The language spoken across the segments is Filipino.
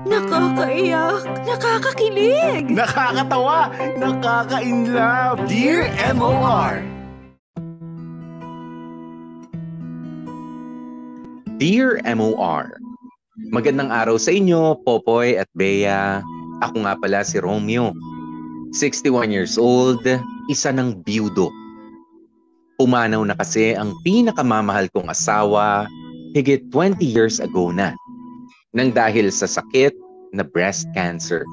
Nakakaiyak, nakakakilig. Nakakatawa, nakaka-inlove. Dear MOR. Dear MOR, magandang araw sa inyo, Popoy at Bea. Ako nga pala si Romeo, 61 years old, isa ng biyudo. Pumanaw na kasi ang pinakamamahal kong asawa higit 20 years ago na, nang dahil sa sakit na breast cancer.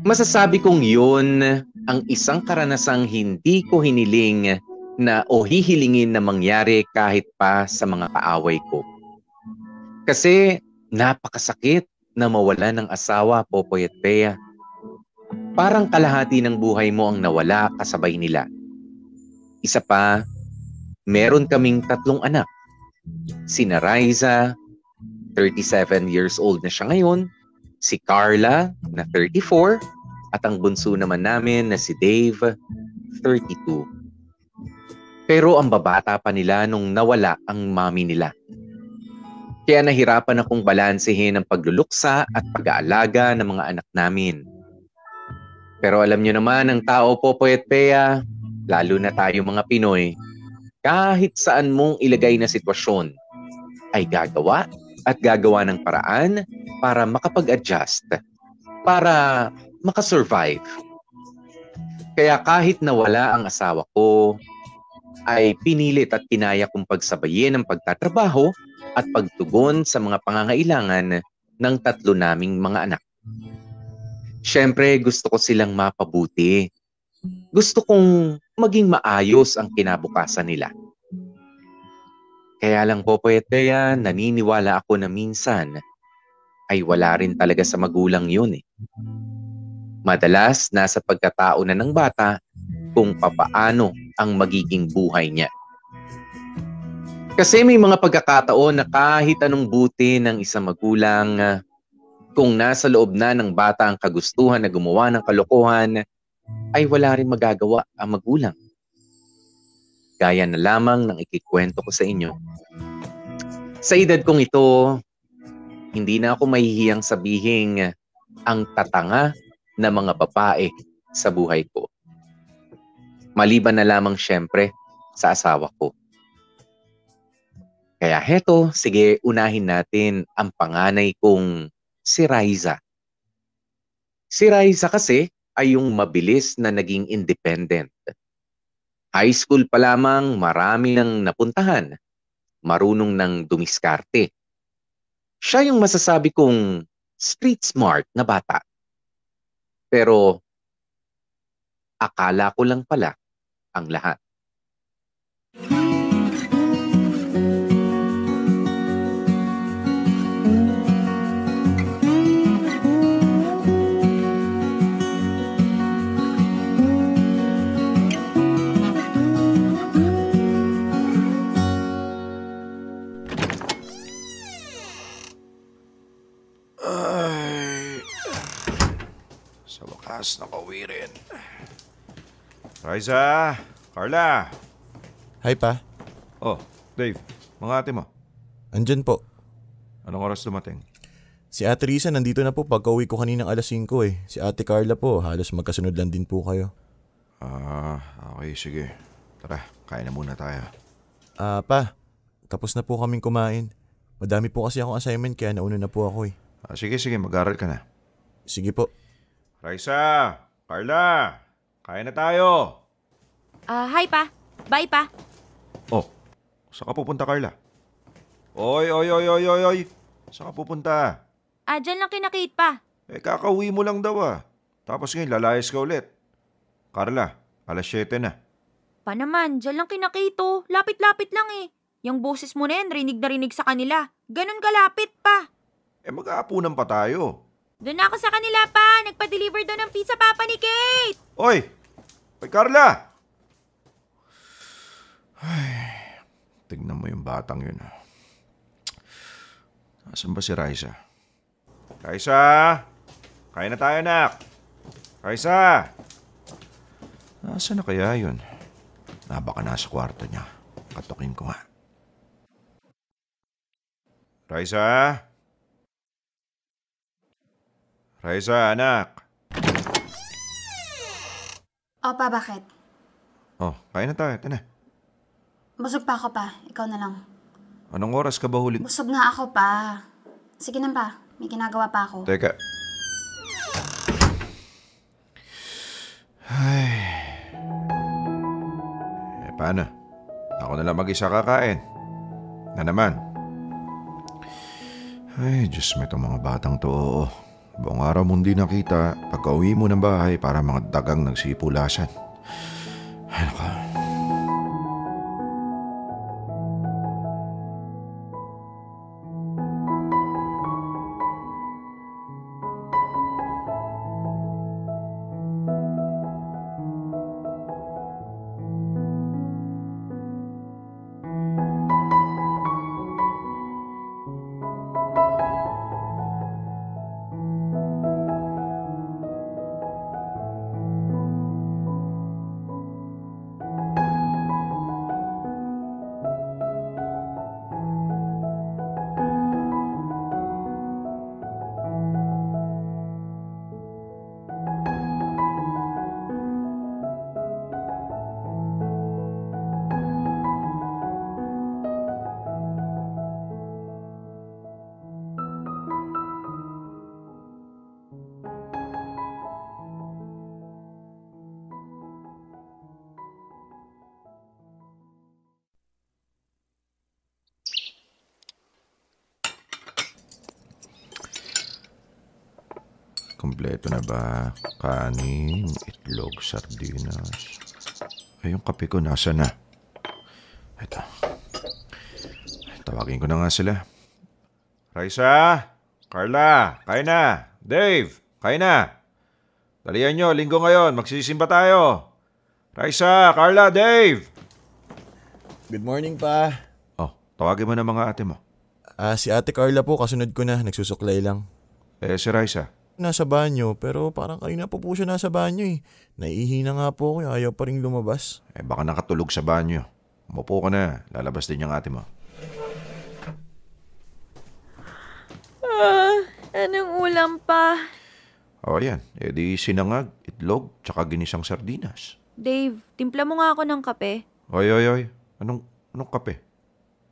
Masasabi kong yun ang isang karanasang hindi ko hiniling na o hihilingin na mangyari kahit pa sa mga kaaway ko. Kasi napakasakit na mawalan ng asawa, Popoy at Bea. Parang kalahati ng buhay mo ang nawala kasabay nila. Isa pa, meron kaming 3 anak. Sina Riza, 37 years old na siya ngayon, si Carla na 34, at ang bunso naman namin na si Dave, 32. Pero ang babata pa nila nung nawala ang mami nila. Kaya nahirapan akong balansehin ang pagluluksa at pag-aalaga ng mga anak namin. Pero alam nyo naman ang tao, Popoy at Bea, lalo na tayo mga Pinoy, kahit saan mong ilagay na sitwasyon, ay gagawa at gagawa ng paraan para makapag-adjust, para makasurvive. Kaya kahit nawala ang asawa ko, ay pinilit at kinaya kong pagsabayin ang pagtatrabaho at pagtugon sa mga pangangailangan ng 3 naming mga anak. Siyempre, gusto ko silang mapabuti. Gusto kong maging maayos ang kinabukasan nila. Kaya lang, Popoy at Bea, naniniwala ako na minsan ay wala rin talaga sa magulang yun eh. Madalas, nasa pagkatao na ng bata kung papaano ang magiging buhay niya. Kasi may mga pagkakataon na kahit anong buti ng isang magulang, kung nasa loob na ng bata ang kagustuhan na gumawa ng kalokohan, ay wala rin magagawa ang magulang. Gaya na lamang ng ikikwento ko sa inyo. Sa edad kong ito, hindi na ako mahihiyang sabihing ang tatanga na mga babae sa buhay ko. Maliban na lamang syempre sa asawa ko. Kaya heto, sige, unahin natin ang panganay kong si Riza. Si Riza kasi ay yung mabilis na naging independent. High school pa lamang, marami nang napuntahan. Marunong ng dumiskarte. Siya yung masasabi kong street smart na bata. Pero akala ko lang pala ang lahat. Ay, sa wakas nakauwi rin. Riza, Carla. Hi pa, Oh, Dave, mga ate mo. andyan po. Anong oras dumating? Si Ate Risa nandito na po pagka-uwi ko kaninang alas 5 eh. Si Ate Carla po, halos magkasunod lang din po kayo. Okay, sige. Tara, kain na muna tayo. Pa, tapos na po kaming kumain. Madami po kasi akong assignment kaya nauna na po ako eh. Sige, mag-aral ka na. Sige po. Riza, Carla, kain na tayo. Hi pa. Bye pa. Oh, saan ka pupunta, Carla? Oy. Saan ka pupunta? Dyan lang kinakit pa. Kakauwi mo lang daw ah. Tapos ngayon, lalayas ka ulit. Carla, alas 7 na. Pa naman, dyan lang kinakito. Lapit-lapit lang eh. Yung boses mo na yan, rinig na rinig sa kanila. Ganon kalapit pa. Mag-aapunan pa tayo. Doon ako sa kanila pa. Nagpa-deliver doon ng pizza papa ni Kate. Oy, Carla! Ay, tignan mo yung batang yun. Nasaan ba si Riza? Riza! Kain na tayo, anak! Riza! Nasaan na kaya yun? Baka nasa kwarto niya. Katukin ko nga. Riza? Raisa, anak. Opa, bakit? Oh, kain na tayo. Ito na. Busog pa ako pa. Ikaw na lang. Anong oras ka ba huling... Busog nga ako pa. Sige na pa. May ginagawa pa ako. Teka. Ay. Paano? Ako na lang mag-isa kakain. Na naman. Ay, Diyos mo itong mga batang to. Buong araw mong di nakita. Pagka uwi mo ng bahay, para mga dagang nagsipulasan. Ay, naka. Kompleto na ba? Kanin, itlog, sardinas. Ay, yung kape ko nasa na? Ito. Tawagin ko na nga sila. Raisa! Carla! Kain na! Dave! Kain na! Dalihan nyo, linggo ngayon. Magsisimba tayo. Raisa! Carla! Dave! Good morning pa. Oh, tawagin mo na mga ate mo. Si Ate Carla po, kasunod ko na. Nagsusuklay lang. Si Raisa. Nasa banyo, pero parang kanina pa po siya nasa banyo eh. Naihina nga po ako, ayaw pa rin lumabas. Baka nakatulog sa banyo. Umupo ka na. Lalabas din yung ate mo. Anong ulam pa? O yan. Di sinangag, itlog, tsaka ginisang sardinas. Dave, timpla mo nga ako ng kape. Oy. Anong kape?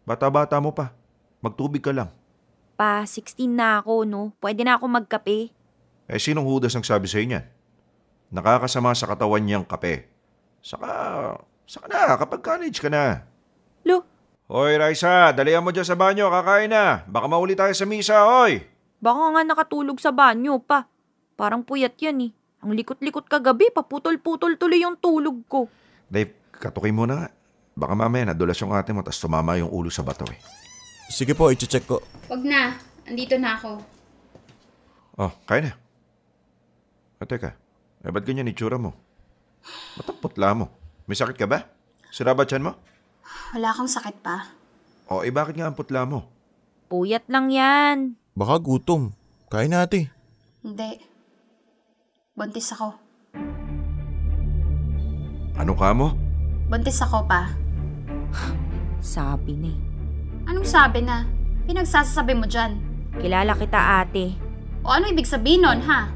Bata-bata mo pa. Magtubig ka lang. Pa, 16 na ako, no? Pwede na ako magkape. Sinong hudas ang sabi sa inyan? Nakakasama sa katawan niyang kape. Saka na, kapag college ka na. Lo, Hoy, Raisa, dalihan mo dyan sa banyo, kakain na. Baka mauli tayo sa misa, hoy. baka nga nakatulog sa banyo pa. Parang puyat yan eh. Ang likot-likot kagabi, paputol-putol tuloy yung tulog ko. Dave, katukin mo na nga. Baka mamaya nadulas yung ate mo tapos tumama yung ulo sa bato eh. Sige po, i-check ko. Wag na. Andito na ako. Oh, kain na. Teka, ba't ganyan itsura mo? Ba't ang putla mo? May sakit ka ba? Sira ba tiyan mo? Wala akong sakit pa. Bakit nga ang putla mo? Puyat lang yan. Baka gutom. Kain natin. Hindi. Buntis ako. Ano ka mo? Buntis ako pa. Sabi na eh. Anong sabi na? Pinagsasabi mo dyan. Kilala kita ate. O ano ibig sabihin nun, ha?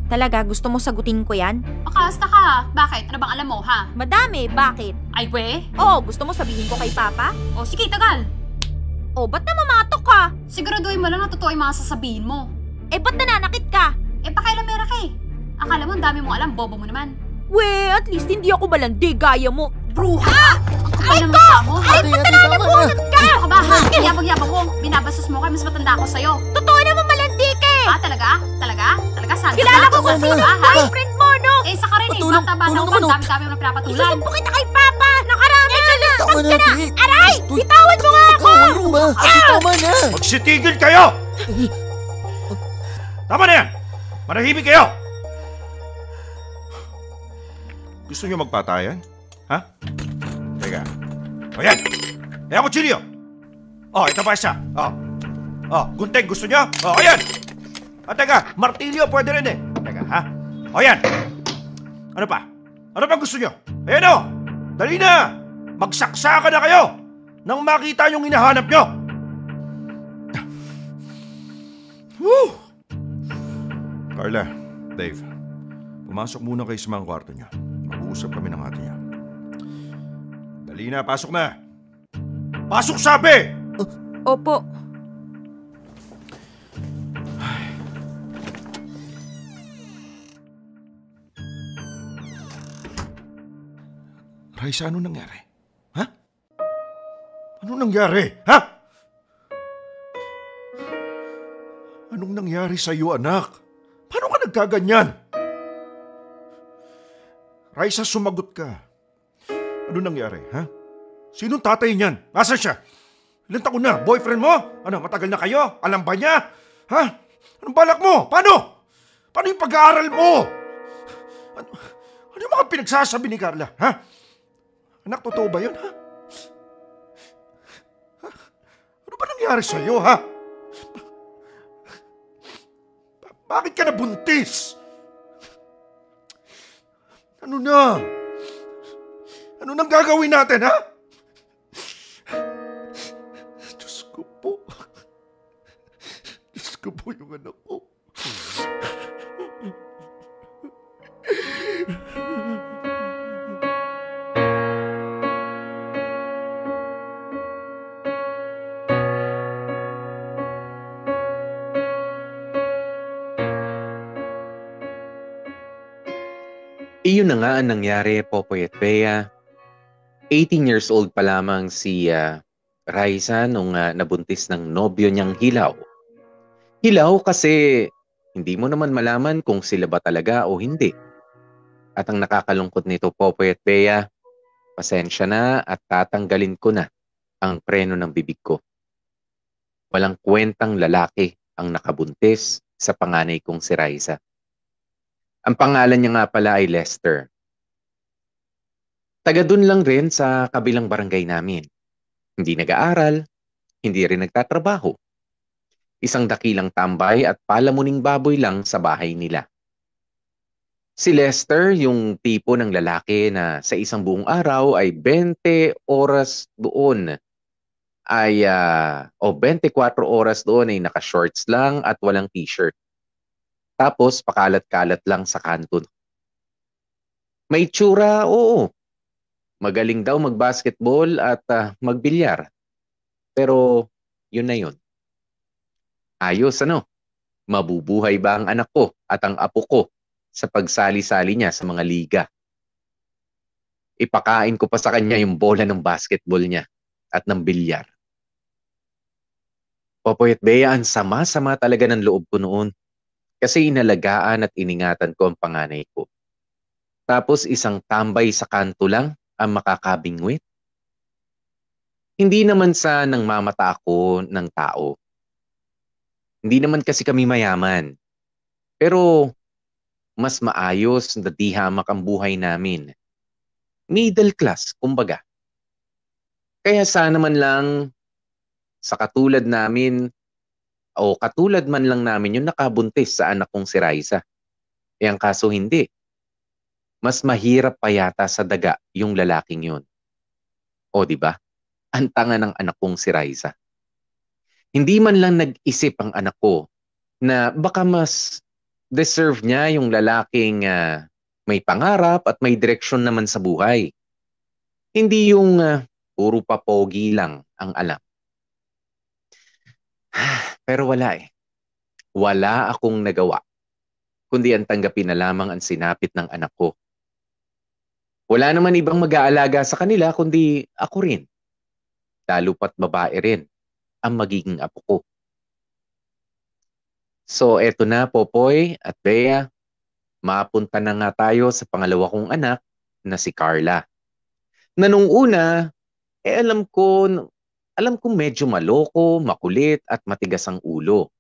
Talaga, gusto mo sagutin ko yan? Makasta ka, ha? Bakit? Ano bang alam mo, ha? Madami, bakit? Ay, we? Oh, gusto mo sabihin ko kay Papa? O sige, tagal. Oh, ba't namamatok ka? Siguraduhin mo lang na totoo yung mga sasabihin mo. Ba't nananakit ka? Pakailamera ka eh. Akala mo ang dami mong alam, bobo mo naman. We, at least hindi ako balandi, gaya mo. Bruha! Ay ko! Ay, ba't nananabunod ka? Ano ka ba, ha? Yabang-yabang mo. Binabastos mo kayo, mas matanda ako sa'yo. Totoo naman malandi ka eh. Talaga? Talaga? Talaga? Saan Kilala ko kung sino ang boyfriend mo, no? Saka rin eh. Bata-bata ko pa, ang dami-dami mo pinapatulan. Isusumpo kita kay Papa. Nakarami ka na. Tama na, Vic. Aray! Bitawan mo nga ako! Ano ba? Tama na! Magsitigil kayo! Tama na yan! Manahimik kayo! Gusto niyo magpatayan? Ha? Teka. O yan! Ayan kutsilyo! Ito pa isa. Gunting, gusto niyo? Ayan! Teka, martilyo pwede rin eh. Teka, ha? Yan! Ano pa? Ano pa gusto niyo? Ayan o! Dali na! Magsaksakan na kayo! Nang makita yung hinahanap niyo! Carla, Dave, pumasok muna kayo sa mga kwarto niyo. Mag-uusap kami ng ate niya. Dali na, pasok na! Pasok, sabi! Opo. Raisa, ano nangyari? Ha? Ano nangyari? Ha? Anong nangyari sa iyo, anak? Paano ka nagkaganyan? Raisa, sumagot ka. Ano nangyari, ha? Sinong tatay niyan? Nasaan siya? Ilan taon na? Boyfriend mo? Ano, matagal na kayo? Alam ba niya? Ha? Anong balak mo? Paano? Paano yung pag-aaral mo? Ano yung mga pinagsasabi ni Carla, ha? Anak, totoo ba yun, ha? Ano ba nangyari sa'yo, ha? Bakit ka nabuntis? Ano na? Ano nang gagawin natin, ha? Diyos ko po. Diyos ko po yung anak ko. Iyon na nga ang nangyari, Popoy at Bea. 18 years old pa lamang si Raisa nung nabuntis ng nobyo niyang Hilaw. Hilaw kasi hindi mo naman malaman kung sila ba talaga o hindi. At ang nakakalungkot nito, Popoy at Bea, pasensya na at tatanggalin ko na ang preno ng bibig ko. Walang kwentang lalaki ang nakabuntis sa panganay kong si Raisa. Ang pangalan niya nga pala ay Lester. Taga dun lang rin sa kabilang barangay namin. Hindi nag-aaral, hindi rin nagtatrabaho. Isang dakilang tambay at palamuning baboy lang sa bahay nila. Si Lester, yung tipo ng lalaki na sa isang buong araw ay 20 oras doon ay 24 oras doon ay naka-shorts lang at walang t-shirt. Tapos pakalat-kalat lang sa kanto. May tsura, oo. Magaling daw mag-basketball at magbilyar. Pero yun na yun. Ayos, ano? Mabubuhay ba ang anak ko at ang apo ko sa pagsali-sali niya sa mga liga? Ipakain ko pa sa kanya yung bola ng basketball niya at ng bilyar. Popoy at Bea, ang sama-sama talaga ng loob ko noon. Kasi inalagaan at iningatan ko ang panganay ko. Tapos isang tambay sa kanto lang ang makakabingwit. Hindi naman sa nangmamata ako ng tao. Hindi naman kasi kami mayaman. Pero mas maayos na di hamak ang buhay namin. Middle class, kumbaga. Kaya sana man lang sa katulad namin o katulad man lang namin yung nakabuntis sa anak kong si Raisa. E ang kaso hindi. Mas mahirap pa yata sa daga yung lalaking yun. O di ba? Ang tanga ng anak kong si Raisa. Hindi man lang nag-isip ang anak ko na baka mas deserve niya yung lalaking may pangarap at may direksyon naman sa buhay. Hindi yung puro papogi lang ang alam. Pero wala eh. Wala akong nagawa. Kundi ang tanggapin na lamang ang sinapit ng anak ko. Wala naman ibang mag-aalaga sa kanila kundi ako rin. Lalo pat babae rin ang magiging apo ko. So eto na, Popoy at Bea. Mapunta na nga tayo sa pangalawa kong anak na si Carla. Na nung una, alam ko medyo maloko, makulit at matigas ang ulo.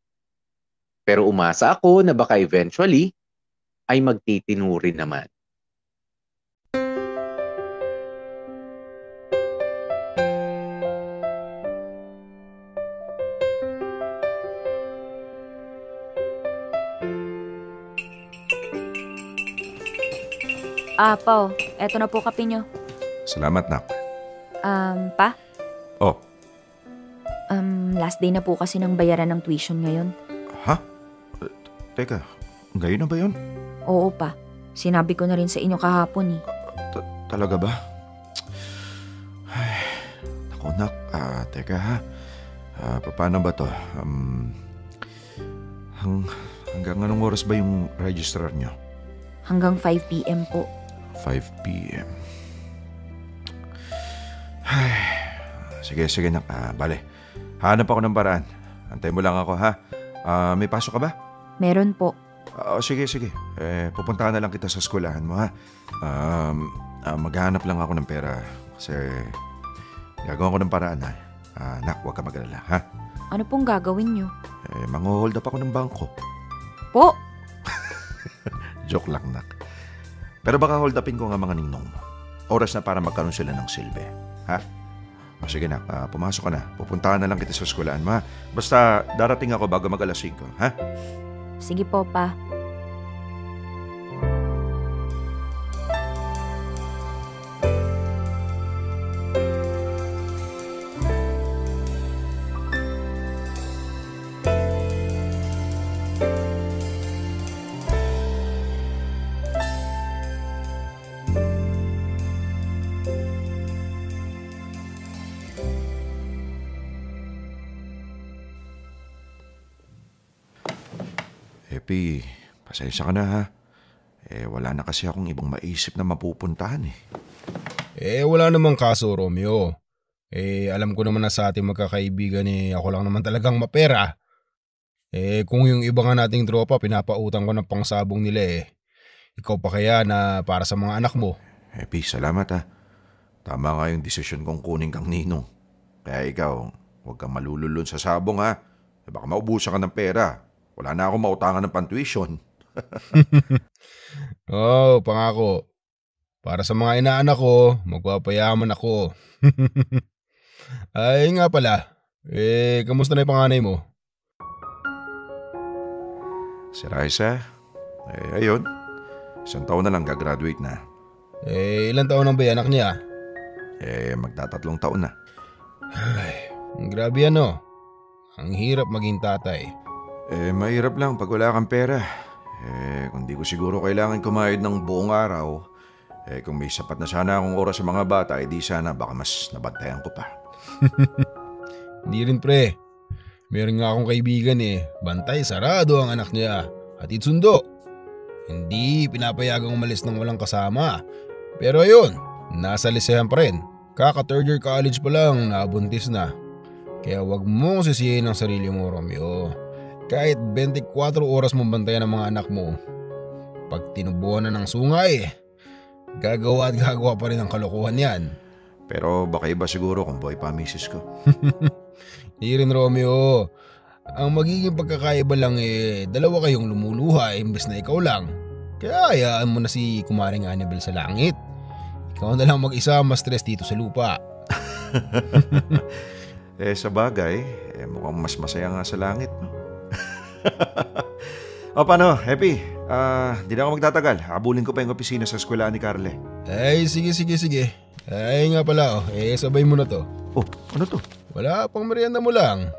Pero umasa ako na baka eventually ay magtitinuri naman. Pao, eto na po kape nyo. Salamat, nak. Pa? Oh, Last day na po kasi ng bayaran ng tuition ngayon. ha? Teka, Ngayon na ba yun? Oo pa. Sinabi ko na rin sa inyo kahapon eh. Talaga ba? Ay, naku nak, teka ha. Paano ba to? Hanggang anong oras ba yung registrar nyo? Hanggang 5 p.m. po. 5 p.m. Ay, sige nak. Bale, hanap ako ng paraan. Antay mo lang ako ha. May pasok ka ba? Meron po. Sige. Pupuntahan na lang kita sa eskwelahan mo ha. Maghanap lang ako ng pera kasi gagawin ko ng paraan ha. Nak, huwag ka mag-alala ha. Ano pong gagawin nyo? Mang-hold up ako ng bangko. Po? Joke lang, nak. Pero baka hold upin ko nga mga ninong mo. Oras na para magkaroon sila ng silbi. Ha? Sige nak, pumasok ka na. Pupuntahan na lang kita sa eskwelahan mo ha. Basta darating ako bago mag-alas 5, ha? Sige po pa. Epi, pasensya ka na ha. Wala na kasi akong ibang maisip na mapupuntahan eh. Wala namang kaso, Romeo. Alam ko naman na sa ating magkakaibigan ako lang naman talagang mapera. Kung yung iba nga nating tropa, pinapautang ko ng pangsabong nila ikaw pa kaya na para sa mga anak mo? Epi, salamat ha. Tama nga yung desisyon kong kunin kang ninong. Kaya ikaw, huwag kang malululun sa sabong ha. Baka maubusan ka ng pera. Wala na akong mautangan ng pantuition. Pangako. Para sa mga inaanak ko, magpapayaman ako. Ay nga pala, kamusta na yung panganay mo? Si Raisa, ayun. 1 taon na lang gagraduate na. Ilan taon na ba yung anak niya? Magta3 taon na. Ay, grabe ano. Ang hirap maging tatay. Mahirap lang pag wala kang pera. Kung di ko siguro kailangan kumayod ng buong araw, kung may sapat na sana akong oras sa mga bata, di sana baka mas nabantayan ko pa. Hindi rin pre. Meron nga akong kaibigan bantay sarado ang anak niya. Hatid sundo. Hindi pinapayagang umalis ng walang kasama. Pero ayun, nasa lisehan pa rin. Kaka 3rd year college pa lang, nabuntis na. Kaya wag mong sisihin ang sarili mo, Romeo. Kahit 24 oras mong bantayan ang mga anak mo, pag tinubuan na ng sungay, gagawa pa rin ang kalokohan yan. Pero baka iba siguro kung boy pa misis ko. Hindi rin, Romeo. Ang magiging pagkakaiba lang dalawa kayong lumuluha imbes na ikaw lang. Kaya hayaan mo na si Kumaring Annabel sa langit. Ikaw na lang mag-isa mas stress dito sa lupa. Sa bagay, mukhang mas masaya nga sa langit, no? Paano, Happy? Di na ako magtatagal. Habulin ko pa yung opisina sa eskwela ni Carle. Sige. Ay nga pala, sabay mo na to. Ano to? Wala pang merienda mo lang.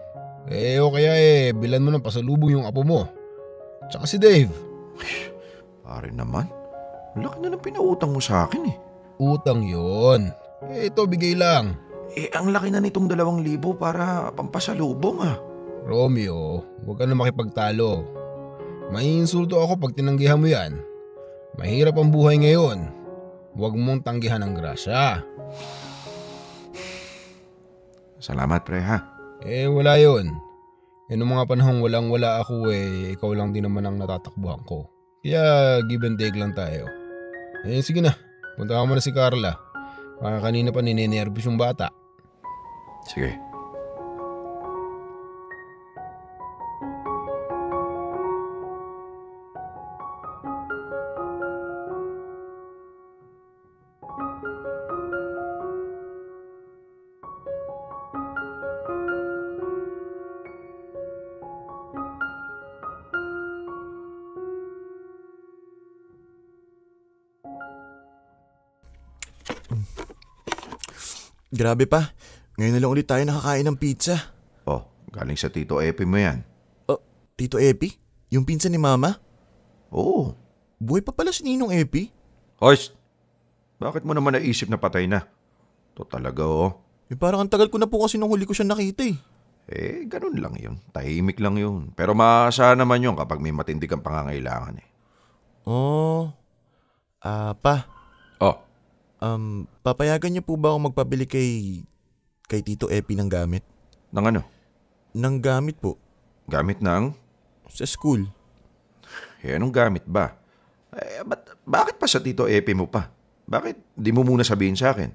O kaya bilan mo ng pasalubong yung apo mo. Tsaka si Dave. Pare naman, laki na ng pinautang mo sa akin Utang yon. Ito bigay lang. Ang laki na nitong 2,000 para pampasalubong Romeo, huwag ka na makipagtalo. Maiinsulto ako pag tinanggihan mo yan. Mahirap ang buhay ngayon. Huwag mong tanggihan ang grasya. Salamat pre ha. Wala yun. Noong mga panahong walang-wala ako ikaw lang din naman ang natatakbuhan ko. Kaya give and take lang tayo. Sige na, punta ka muna si Carla. Baka kanina pa ninenervous yung bata. Sige. Grabe pa. Ngayon na lang ulit tayo nakakain ng pizza. Galing sa Tito Epi mo yan. Tito Epi? Yung pinsan ni Mama? Oo. Buhay pa pala si Ninong Epi? Hoy, bakit mo naman naisip na patay na? To talaga Parang ang tagal ko na po kasi nung huli ko siya nakita eh. Ganun lang yun. Tahimik lang yun. Pero maasahan naman yun kapag may matindi kang pangangailangan eh. Oh, pa. Oh, Papayagan niyo po ba ako magpabili kay Tito Epi ng gamit? ng ano? Ng gamit po, Gamit ng? sa school. Anong gamit ba? Bakit pa sa Tito Epi mo pa? Bakit di mo muna sabihin sa akin?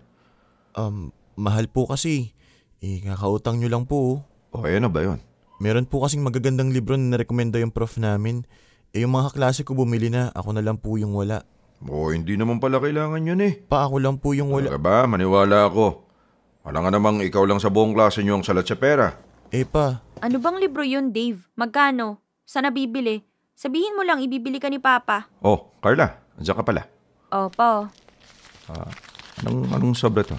Mahal po kasi. Kakautang niyo lang po. Ano ba yun? Meron po kasing magagandang libro na narekomenda yung prof namin. Yung mga klase ko bumili na, ako na lang po yung wala. Hindi naman pala kailangan yun eh. Ako lang po yung wala. Talaga ba? Maniwala ako. Wala nga namang ikaw lang sa buong klase niyo ang salat sa pera. Pa. Ano bang libro yun, Dave? Magkano? Saan nabibili? Sabihin mo lang, ibibili ka ni Papa. Carla, andiyan ka pala. Opo. Anong sobra to?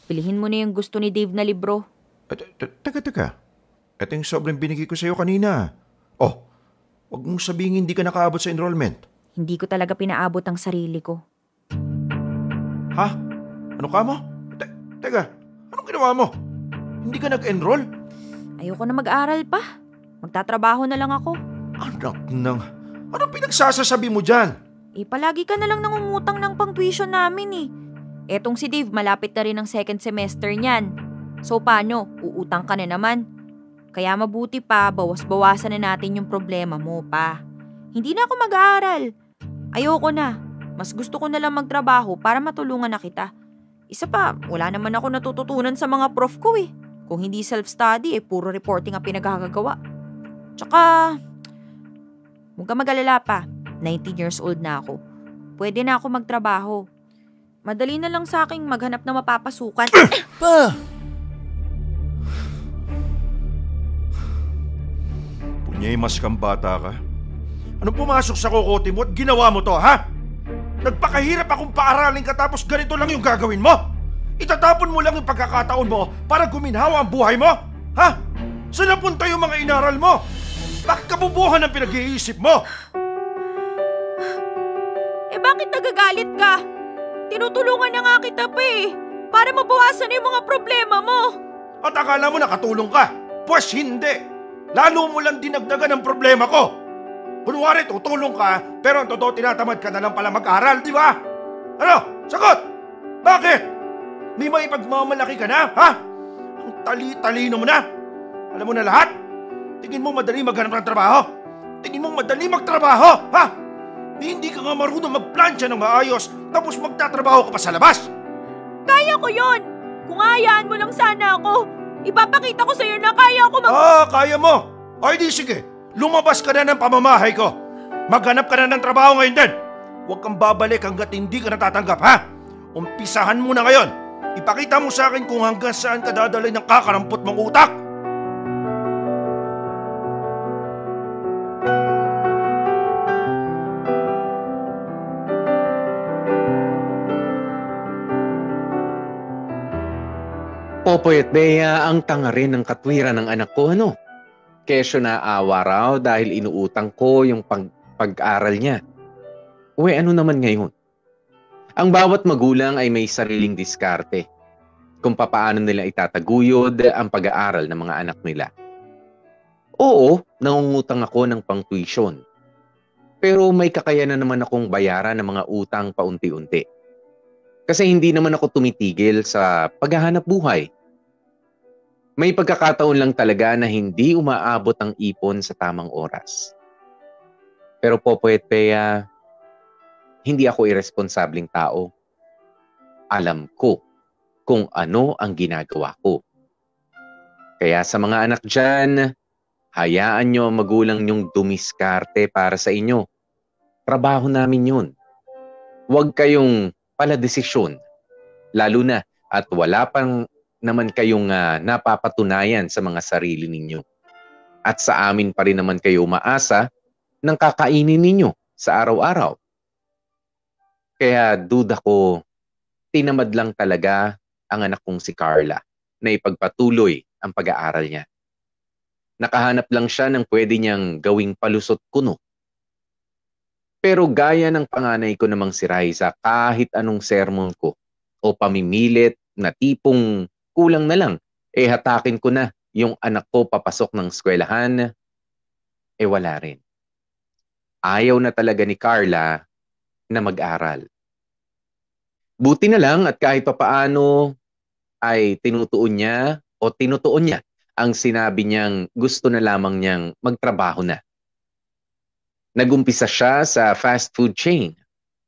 Pilihin mo na yung gusto ni Dave na libro. Teka. Ito yung sobrang binigay ko sa'yo kanina. Huwag mong sabihin hindi ka nakaabot sa enrollment. Hindi ko talaga pinaabot ang sarili ko. Ha? Ano ka mo? Teka, anong ginawa mo? Hindi ka nag-enroll? Ayoko na mag-aral pa. Magtatrabaho na lang ako. Anak ng... Anong pinagsasasabi mo dyan? Palagi ka na lang nangungutang ng pang-tuition namin eh. Etong si Dave, malapit na rin ang second semester niyan. So paano? Uutang ka na naman. Kaya mabuti pa, bawas-bawasan na natin yung problema mo pa. Hindi na ako mag-aaral. Ayoko na. Mas gusto ko na lang magtrabaho para matulungan na kita. Isa pa, wala naman ako natututunan sa mga prof ko eh. Kung hindi self-study, puro reporting ang pinagkakagawa. Tsaka, huwag ka mag-alala pa. 19 years old na ako. Pwede na ako magtrabaho. Madali na lang sa aking maghanap ng mapapasukan. Pa! Punyay, mas kang bata ka. Anong pumasok sa kokote mo at ginawa mo to, ha? Nagpakahirap akong paaralin ka tapos ganito lang yung gagawin mo? Itatapon mo lang yung pagkakataon mo para guminhawa ang buhay mo? Ha? Saan napunta yung mga inaral mo? Bakit kabubuhan ang pinag-iisip mo? Bakit nagagalit ka? Tinutulungan na nga kita pa eh. Para mabawasan yung mga problema mo. At akala mo nakatulong ka? Pues hindi. Lalo mo lang dinagdagan ang problema ko. Kunwari tutulong ka, pero ang totoo tinatamad ka na lang pala mag-aral, di ba? Ano? Sagot! Bakit? May maipagmamalaki ka na, ha? Ang tali-talino mo na. Alam mo na lahat? Tingin mo madali maghanap ng trabaho? Tingin mo madali magtrabaho, ha? Hindi ka nga marunong magplansya ng maayos tapos magtatrabaho ka pa sa labas. Kaya ko yon. Kung hayaan mo lang sana ako, ipapakita ko sa'yo na kaya ko Kaya mo. Ay di sige, lumabas ka na ng pamamahay ko. Maghanap ka na ng trabaho ngayon din. Huwag kang babalik hanggat hindi ka natatanggap, ha? Umpisahan mo na ngayon. Ipakita mo sa akin kung hanggang saan ka dadalay ng kakarampot mong utak. Popoy at Bea, ang tanga rin ng katwiran ng anak ko, ano? Kesyo na awa raw dahil inuutang ko yung pag-aral niya. Ano naman ngayon? Ang bawat magulang ay may sariling diskarte kung papaano nila itataguyod ang pag-aaral ng mga anak nila. Oo, nangungutang ako ng pang-tuition. Pero may kakayanan naman akong bayaran ng mga utang paunti-unti. Kasi hindi naman ako tumitigil sa paghahanap buhay. May pagkakataon lang talaga na hindi umaabot ang ipon sa tamang oras. Pero Popoy at Bea, hindi ako irresponsableng tao. Alam ko kung ano ang ginagawa ko. Kaya sa mga anak dyan, hayaan nyo ang magulang nyong dumiskarte para sa inyo. Trabaho namin yun. Huwag kayong paladesisyon. Lalo na at wala pang naman kayong napapatunayan sa mga sarili ninyo. At sa amin pa rin naman kayo umaasa ng kakainin ninyo sa araw-araw. Kaya duda ko, tinamad lang talaga ang anak kong si Carla na ipagpatuloy ang pag-aaral niya. Nakahanap lang siya ng pwede niyang gawing palusot kuno. Pero gaya ng panganay ko namang si Raisa, kahit anong sermon ko o pamimilit na tipong kulang na lang, hatakin ko na yung anak ko papasok ng eskwelahan, wala rin. Ayaw na talaga ni Carla na mag-aral. Buti na lang at kahit papaano ay tinutuon niya ang sinabi niyang gusto na lamang niyang magtrabaho na. Nagumpisa siya sa fast food chain.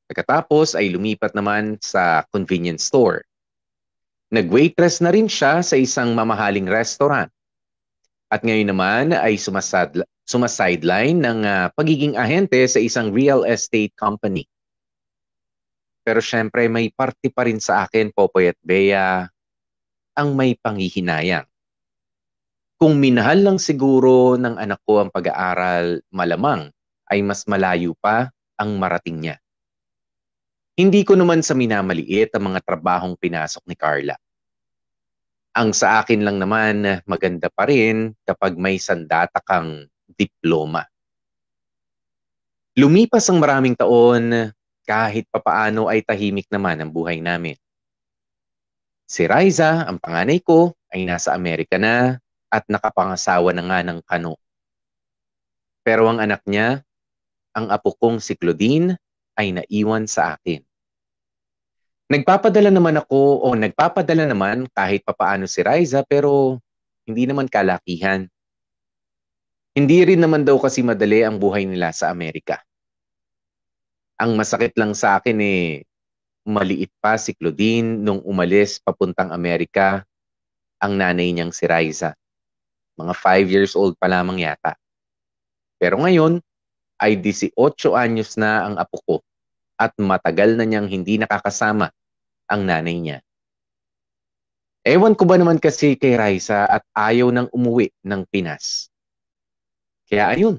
Pagkatapos ay lumipat naman sa convenience store. Nag-waitress na rin siya sa isang mamahaling restaurant. At ngayon naman ay sumasideline ng pagiging ahente sa isang real estate company. Pero syempre may parte pa rin sa akin, Popoy at Bea, ang may panghihinayang. Kung minahal lang siguro ng anak ko ang pag-aaral, malamang ay mas malayo pa ang marating niya. Hindi ko naman sa minamaliit ang mga trabahong pinasok ni Carla. Ang sa akin lang naman, maganda pa rin kapag may sandata kang diploma. Lumipas ang maraming taon, kahit papaano ay tahimik naman ang buhay namin. Si Raisa, ang panganay ko, ay nasa Amerika na at nakapangasawa na nga ng kano. Pero ang anak niya, ang apo kong si Claudine, ay naiwan sa akin. Nagpapadala naman kahit papaano si Raisa pero hindi naman kalakihan. Hindi rin naman daw kasi madali ang buhay nila sa Amerika. Ang masakit lang sa akin maliit pa si Claudine nung umalis papuntang Amerika ang nanay niyang si Raisa. Mga 5 years old pa lamang yata. Pero ngayon ay 18 anyos na ang apo ko at matagal na niyang hindi nakakasama ang nanay niya. Ewan ko ba naman kasi kay Raisa at ayaw nang umuwi ng Pinas. Kaya ayun,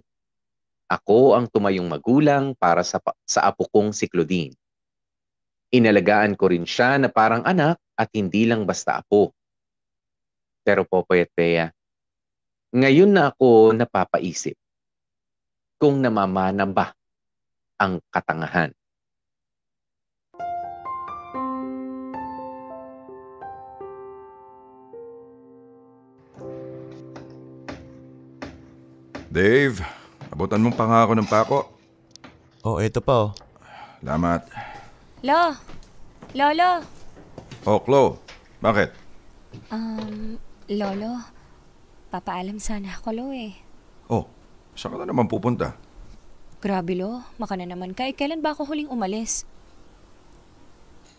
ako ang tumayong magulang para sa apo kong si Claudine. Inalagaan ko rin siya na parang anak at hindi lang basta apo. Pero Popoy at Bea, ngayon na ako napapaisip kung namamana ba ang katangahan. Dave, abutan mong pangako ng pako. Eto pa. Salamat. Lolo. Chloe, bakit? Lolo, papaalam sana ako, Saan ka na naman pupunta? Grabe, maka na naman ka. Kailan ba ako huling umalis?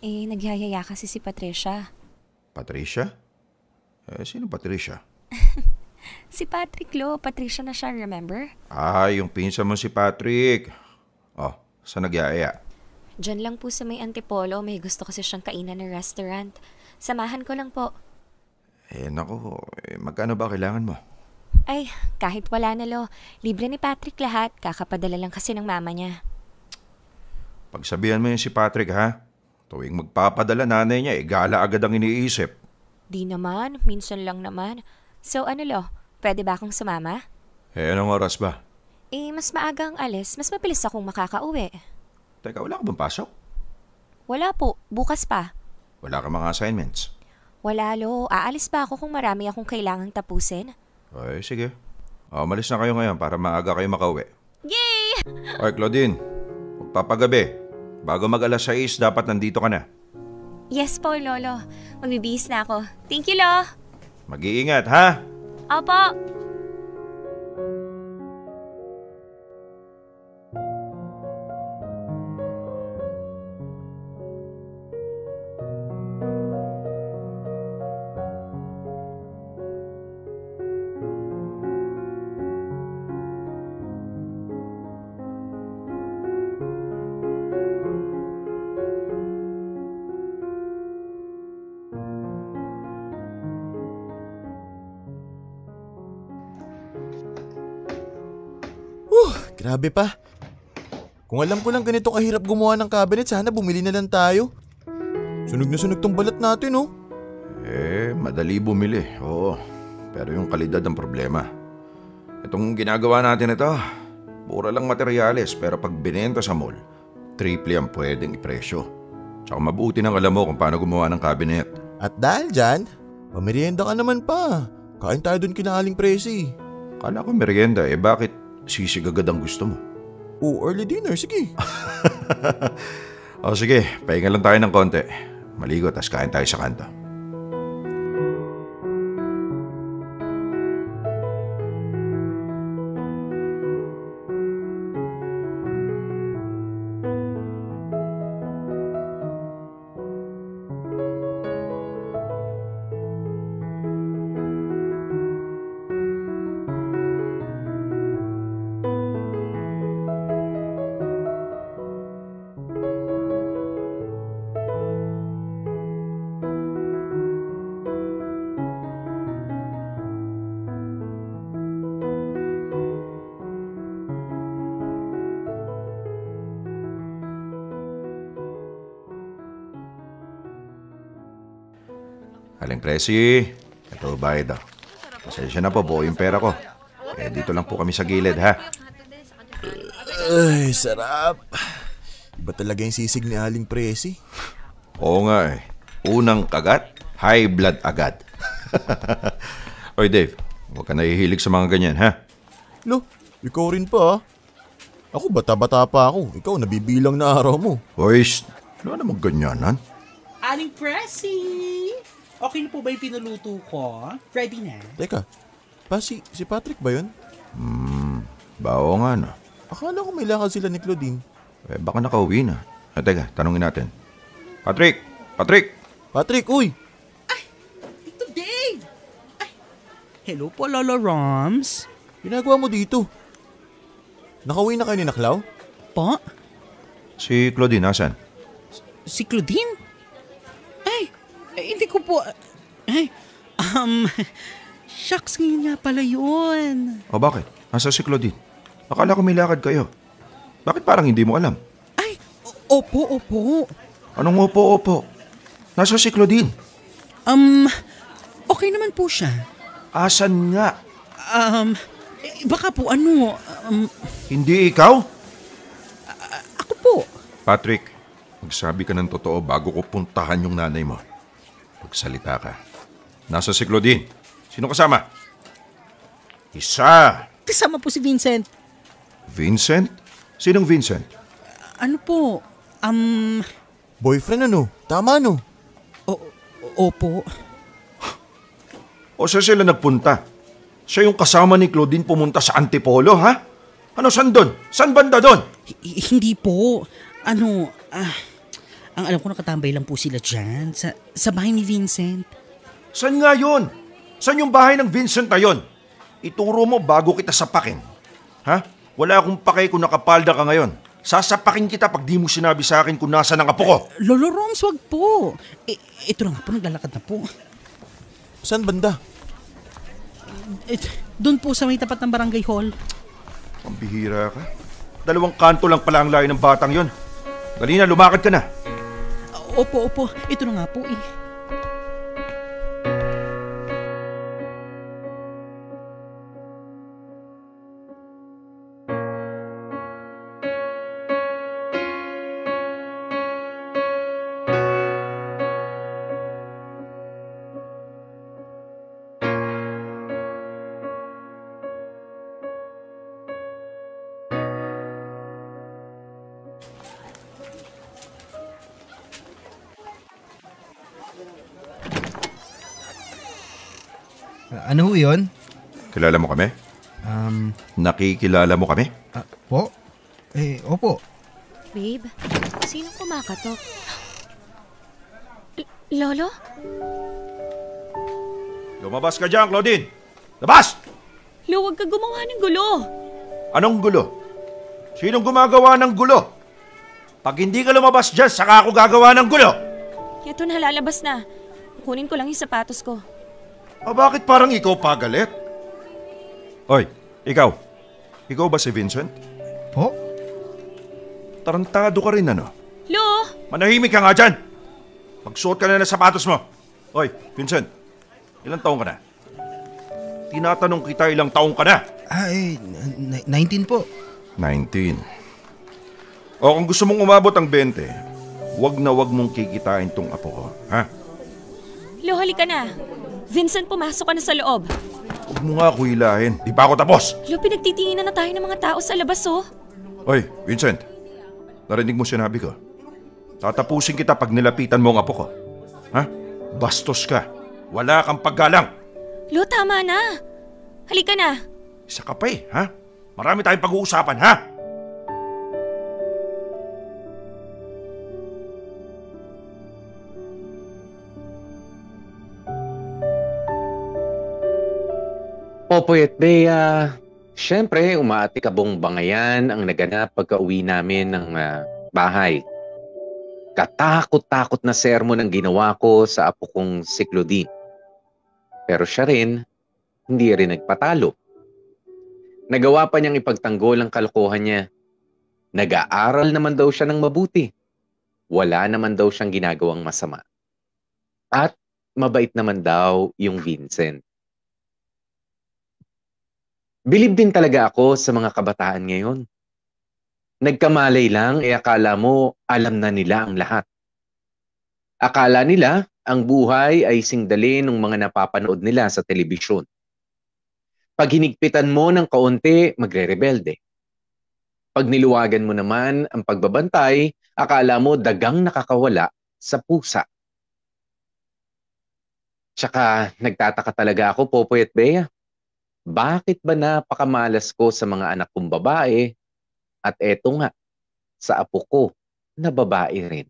Nagyayaya kasi si Patricia. Patricia? Sino Patricia? Si Patrick, Patricia na siya, remember? Yung pinsan mo si Patrick. Saan nagyaya? Diyan lang po sa may Antipolo, may gusto kasi siyang kainan ng restaurant. Samahan ko lang po. Naku, magkano ba kailangan mo? Ay, kahit wala na, libre ni Patrick lahat, kakapadala lang kasi ng mama niya. Pagsabihan mo yun si Patrick, ha? Tuwing magpapadala nanay niya, gala agad ang iniisip. Di naman, minsan lang naman. So pwede ba akong sumama? Anong oras ba? Mas maaga ang alis, mas mabilis akong makakauwi. Teka, wala ka bang pasok? Wala po, bukas pa. Wala ka mga assignments? Wala, aalis pa ako kung marami akong kailangang tapusin. Ay, sige. Malis na kayo ngayon para maaga kayo makauwi. Yay! Okay, Claudine, magpapagabi. Bago mag-alas 6, dapat nandito ka na. Yes po, Lolo. Magbibihis na ako. Thank you, Lo. Mag-iingat, ha? Opo. Grabe pa. Kung alam ko lang ganito kahirap gumawa ng cabinet, sana bumili na lang tayo. Sunog na sunog tong balat natin, Madali bumili, oo. Pero yung kalidad ang problema. Itong ginagawa natin ito, Mura lang materyales pero pag binenta sa mall, triple ang pwedeng ipresyo. Tsaka mabuti nang alam mo kung paano gumawa ng cabinet. At dahil dyan, pamerienda ka naman pa. Kain tayo dun kina Aling Presi. Kala ko merienda bakit sisig agad ang gusto mo? Early dinner, sige. O sige, pahinga lang tayo ng konti. Maligo tas kain tayo sa kanto. Aling Presi, ito bayad daw. Pasensya na po, buo yung pera ko. Dito lang po kami sa gilid, ha? Ay, sarap. Iba talaga yung sisig ni Aling Presi. Oo nga Unang kagat, high blood agad. Oy Dave, huwag ka nahihilig sa mga ganyan, ha? Lo, ikaw rin pa. Ako bata-bata pa ako. Ikaw nabibilang na araw mo. Oy, ano naman ganyanan? Aling Presi! Okay na po ba yung pinuluto ko? Ready na? Teka, si Patrick ba yun? Bao nga no. Akala ko may lakad sila ni Claudine. Baka nakauwi na. Teka, tanungin natin. Patrick! Patrick, uy! Ay, ito Dave! Ay, hello po, Lolo Roms. Ginagawa mo dito? Nakauwi na kayo ni Naklaw? Po? Si Claudine, nasan? Si Claudine? Hindi ko po... Shucks, ngayon nga pala yun. O bakit? Nasa si Claudine? Akala ko may lakad kayo. Bakit parang hindi mo alam? Ay, opo. Anong opo? Nasa si Claudine? Okay naman po siya. Asan nga? Baka po ano... Hindi ikaw? Ako po. Patrick, magsabi ka ng totoo bago ko puntahan yung nanay mo. Pagsalita ka. Nasa si Claudine. Sino kasama? Isa. Kasama po si Vincent. Vincent? Sinong Vincent? Ano po? Boyfriend ano? Tama no? Opo. O saan sila nagpunta? Siya yung kasama ni Claudine pumunta sa Antipolo, ha? Ano, saan doon? Saan banda doon? Hindi po. Ang alam ko nakatambay lang po sila dyan sa bahay ni Vincent. Saan nga yun? Saan yung bahay ng Vincent na yun? Ituro mo bago kita sapakin. Ha? Wala akong pake kung nakapalda ka ngayon. Sasapakin kita pag di mo sinabi sa akin kung nasa ng apo ko. Lolo Roms, wag po. Ito na nga po, naglalakad na po. Saan banda? Doon po sa may tapat ng barangay hall. Ang bihira ka. 2 kanto lang pala ang layo ng batang yon. Dali na, lumakad ka na. Opo. Ito na nga po eh. Ano ho yun? Kilala mo kami? Nakikilala mo kami? Po? Opo. Babe, sinong kumakatok? Lolo? Lumabas ka dyan, Claudine! Labas! Lo, huwag ka gumawa ng gulo. Anong gulo? Sinong gumagawa ng gulo? Pag hindi ka lumabas dyan, saka ako gagawa ng gulo! Ito na, lalabas na. Kunin ko lang yung sapatos ko. Bakit parang ikaw pagalit? Oy, ikaw. Ikaw ba si Vincent? Po? Tarantado ka rin ano? Lo! Manahimik ka nga dyan! Magsuot ka na ng sapatos mo. Oy, Vincent. Ilang taong ka na? Tinatanong kita ilang taong ka na. 19 po. 19. O kung gusto mong umabot ang 20, wag na wag mong kikitain tong apo ko, ha? Lo, halika na. Vincent, pumasok ka na sa loob. Huwag mo nga ako hilahin. Di pa ako tapos. Lo, pinagtitinginan na tayo ng mga tao sa labas, oh. Oy, Vincent. Narinig mo sinabi ko. Tatapusin kita pag nilapitan mo ang apo ko. Ha? Bastos ka. Wala kang paggalang. Lo, tama na. Halika na. Isa ka pa eh, ha? Marami tayong pag-uusapan, ha? Popoy at Bea, syempre umaatikabong bangayan ang naganap pagka-uwi namin ng bahay. Katakot-takot na sermon ang ginawa ko sa apo kong si Claudine. Pero siya rin, hindi rin nagpatalo. Nagawa pa niyang ipagtanggol ang kalokohan niya. Nag-aaral naman daw siya ng mabuti. Wala naman daw siyang ginagawang masama. At mabait naman daw yung Vincent. Bilib din talaga ako sa mga kabataan ngayon. Nagkamalay lang, akala mo alam na nila ang lahat. Akala nila ang buhay ay singdali ng mga napapanood nila sa telebisyon. Pag hinigpitan mo ng kaunti, magre-rebelde. Pag niluwagan mo naman ang pagbabantay, akala mo dagang nakakawala sa pusa. Tsaka nagtataka talaga ako, Popoy at Bea. Bakit ba napakamalas ko sa mga anak kong babae at eto nga, sa apo ko na babae rin?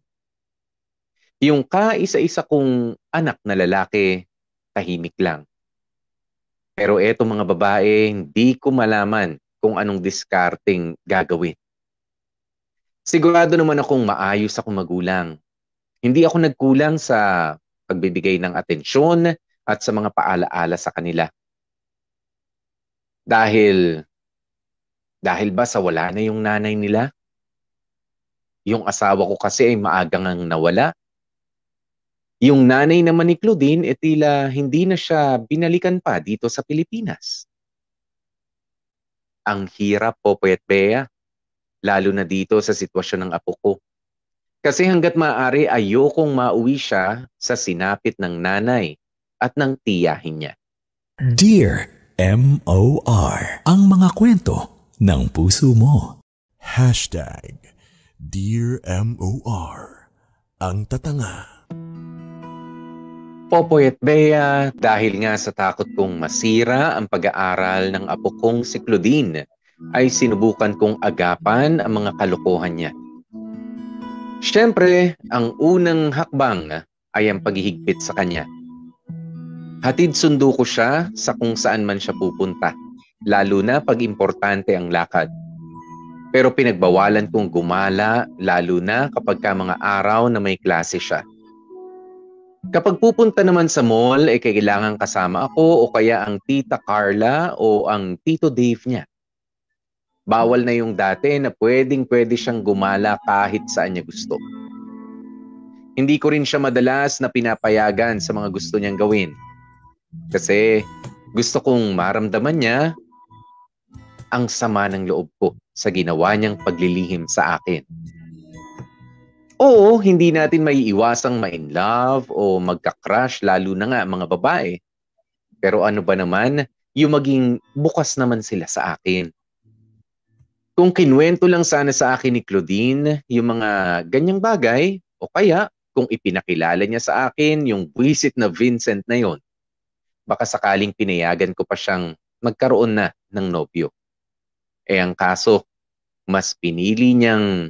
Yung kaisa-isa kong anak na lalaki, tahimik lang. Pero eto mga babae, hindi ko malaman kung anong discarding gagawin. Sigurado naman akong maayos akong magulang. Hindi ako nagkulang sa pagbibigay ng atensyon at sa mga paalaala sa kanila. Dahil ba sa wala na yung nanay nila? Yung asawa ko kasi ay maagang ang nawala. Yung nanay naman ni Claudine, tila hindi na siya binalikan pa dito sa Pilipinas. Ang hirap, Popoy at Bea, lalo na dito sa sitwasyon ng apo ko. Kasi hanggat maaari ayokong mauwi siya sa sinapit ng nanay at ng tiyahin niya. Dear M.O.R. Ang mga kwento ng puso mo. Dear M.O.R. Ang tatanga. Popoy at Bea, dahil nga sa takot kong masira ang pag-aaral ng apo kong si Claudine, ay sinubukan kong agapan ang mga kalokohan niya. Siyempre, ang unang hakbang ay ang paghihigpit sa kanya. Hatid sundo ko siya sa kung saan man siya pupunta, lalo na pag importante ang lakad. Pero pinagbawalan kong gumala, lalo na kapag ka mga araw na may klase siya. Kapag pupunta naman sa mall, kailangan kasama ako o kaya ang tita Carla o ang tito Dave niya. Bawal na yung dati na pwede siyang gumala kahit saan niya gusto. Hindi ko rin siya madalas na pinapayagan sa mga gusto niyang gawin. Kasi gusto kong maramdaman niya ang sama ng loob ko sa ginawa niyang paglilihim sa akin. Oo, hindi natin maiiwasang ma-in-love o magka-crush, lalo na nga mga babae. Pero ano ba naman, yung maging bukas naman sila sa akin. Kung kinuwento lang sana sa akin ni Claudine yung mga ganyang bagay, o kaya kung ipinakilala niya sa akin yung buwisit na Vincent na yon, baka sakaling pinayagan ko pa siyang magkaroon na ng nobyo. Ang kaso, mas pinili niyang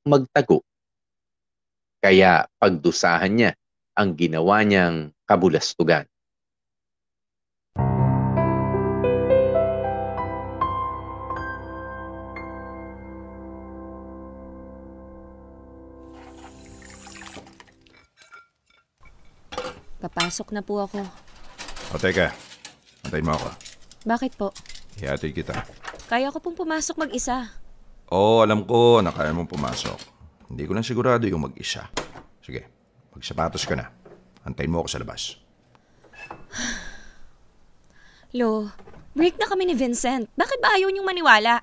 magtago. Kaya pagdusahan niya ang ginawa niyang kabulastugan. Papasok na po ako. O teka, antayin mo ako. Bakit po? Ihatid kita. Kaya ko pong pumasok mag-isa. Oo, alam ko na kaya mong pumasok. Hindi ko lang sigurado yung mag-isa. Sige, magsapatos ka na. Antayin mo ako sa labas. Lo, break na kami ni Vincent. Bakit ba ayaw niyong maniwala?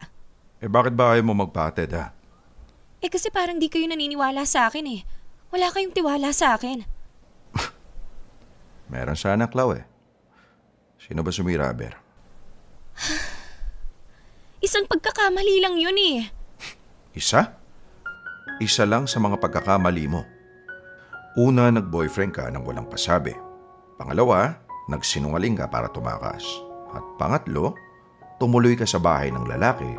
Bakit ba ayaw mo magpahatid ha? Kasi parang di kayo naniniwala sa akin eh. Wala kayong tiwala sa akin. Meron sana, Clau eh. Sino ba sumira, Aber? Isang pagkakamali lang yun eh. Isa? Isa lang sa mga pagkakamali mo. Una, nag-boyfriend ka nang walang pasabi. Pangalawa, nagsinungaling ka para tumakas. At pangatlo, tumuloy ka sa bahay ng lalaki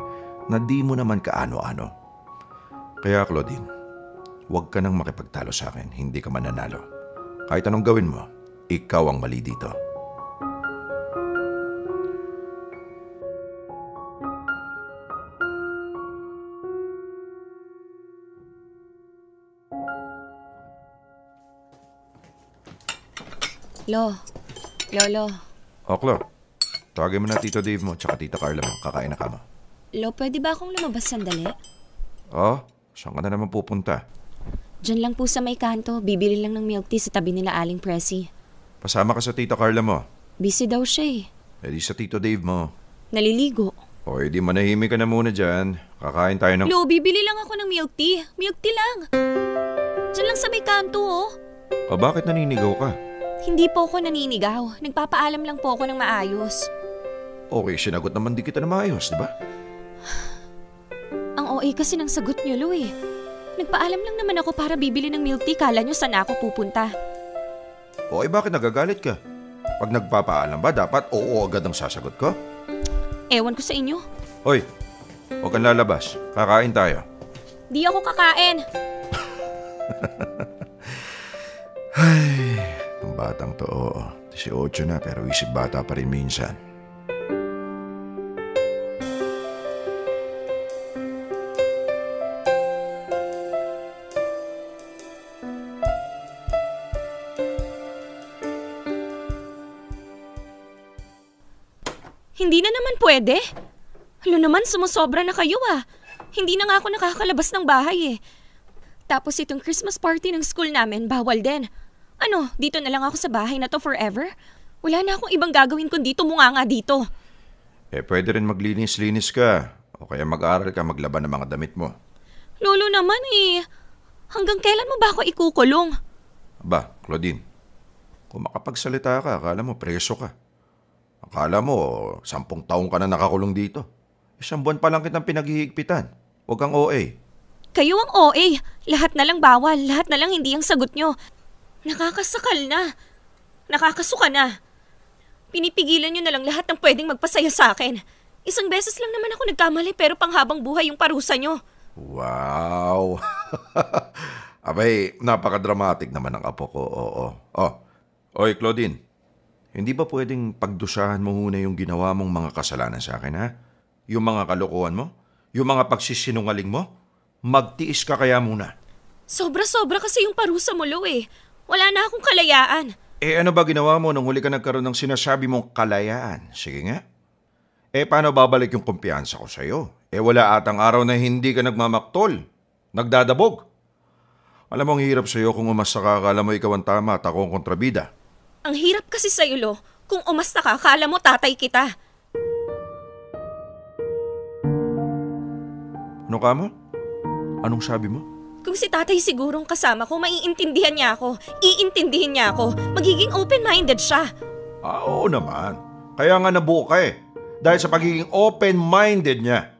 na di mo naman kaano-ano. Kaya Claudine, huwag ka nang makipagtalo sa akin, hindi ka mananalo. Kahit anong gawin mo, ikaw ang mali dito. Lolo. Clau, tawagin mo na Tito Dave mo tsaka Tita Carla mo, kakain na ka mo. Pwede ba akong lumabas sandali? Saan ka na naman pupunta? Diyan lang po sa may kanto, bibili lang ng milk tea sa tabi nila Aling Presi. Pasama ka sa Tita Carla mo. Busy daw siya eh. Di sa Tito Dave mo. Naliligo. Di manahimik ka na muna dyan. Kakain tayo ng... Bibili lang ako ng milk tea. Milk tea lang. Diyan lang sa may kanto oh. Bakit naninigaw ka? Hindi po ako naninigaw. Nagpapaalam lang po ako ng maayos. Okay, sinagot naman di kita na maayos, di ba? Ang OA kasi ng sagot niyo, Lo eh. Nagpaalam lang naman ako para bibili ng milk tea. Kala niyo saan ako pupunta. Bakit nagagalit ka? Pag nagpapaalam ba, dapat oo agad ang sasagot ko? Ewan ko sa inyo. Hoy, huwag kang lalabas. Kakain tayo. Di ako kakain. Ay, ang batang to, 18 na pero isip bata pa rin minsan. Hindi na naman pwede. Naman, sumusobra na kayo ah. Hindi na nga ako nakakalabas ng bahay eh. Tapos itong Christmas party ng school namin, bawal din. Dito na lang ako sa bahay na to forever? Wala na akong ibang gagawin kundi tumunganga dito. Pwede rin maglinis-linis ka. O kaya mag-aral ka, maglaban ng mga damit mo. Lolo naman eh. Hanggang kailan mo ba ako ikukulong? Claudine, kung makapagsalita ka, akala mo preso ka. Akala mo 10 taong ka na nakakulong dito. 1 buwan pa lang kitang pinaghihigpitan. Huwag kang OA. Kayo ang OA. Lahat na lang bawal. Lahat na lang hindi ang sagot nyo. Nakakasakal na. Nakakasuka na. Pinipigilan nyo na lang lahat ng pwedeng magpasaya sa akin. 1 beses lang naman ako nagkamali pero panghabang buhay yung parusa nyo. Wow! Abay, napaka-dramatic naman ang apo ko, oo. Oy, Claudine, hindi ba pwedeng pagdusahan mo muna yung ginawa mong mga kasalanan sa akin, ha? Yung mga kalokohan mo? Yung mga pagsisinungaling mo? Magtiis ka kaya muna. Sobra-sobra kasi yung parusa mo, Lo eh. Wala na akong kalayaan. Ano ba ginawa mo nung huli ka nagkaroon ng sinasabi mong kalayaan? Sige nga. Paano babalik yung kumpiyansa ko sa'yo? Wala atang araw na hindi ka nagmamaktol. Nagdadabog. Alam mo, ang hirap sa'yo kung umasta ka, akala mo ikaw ang tama at ako ang kontrabida. Ang hirap kasi sa'yo, Lo. Kung umasta ka, akala mo tatay kita. Ano ka mo? Anong sabi mo? Kung si tatay sigurong kasama ko, maiintindihan niya ako. Iintindihin niya ako. Magiging open-minded siya. Oo naman. Kaya nga nabuo ka eh. Dahil sa pagiging open-minded niya.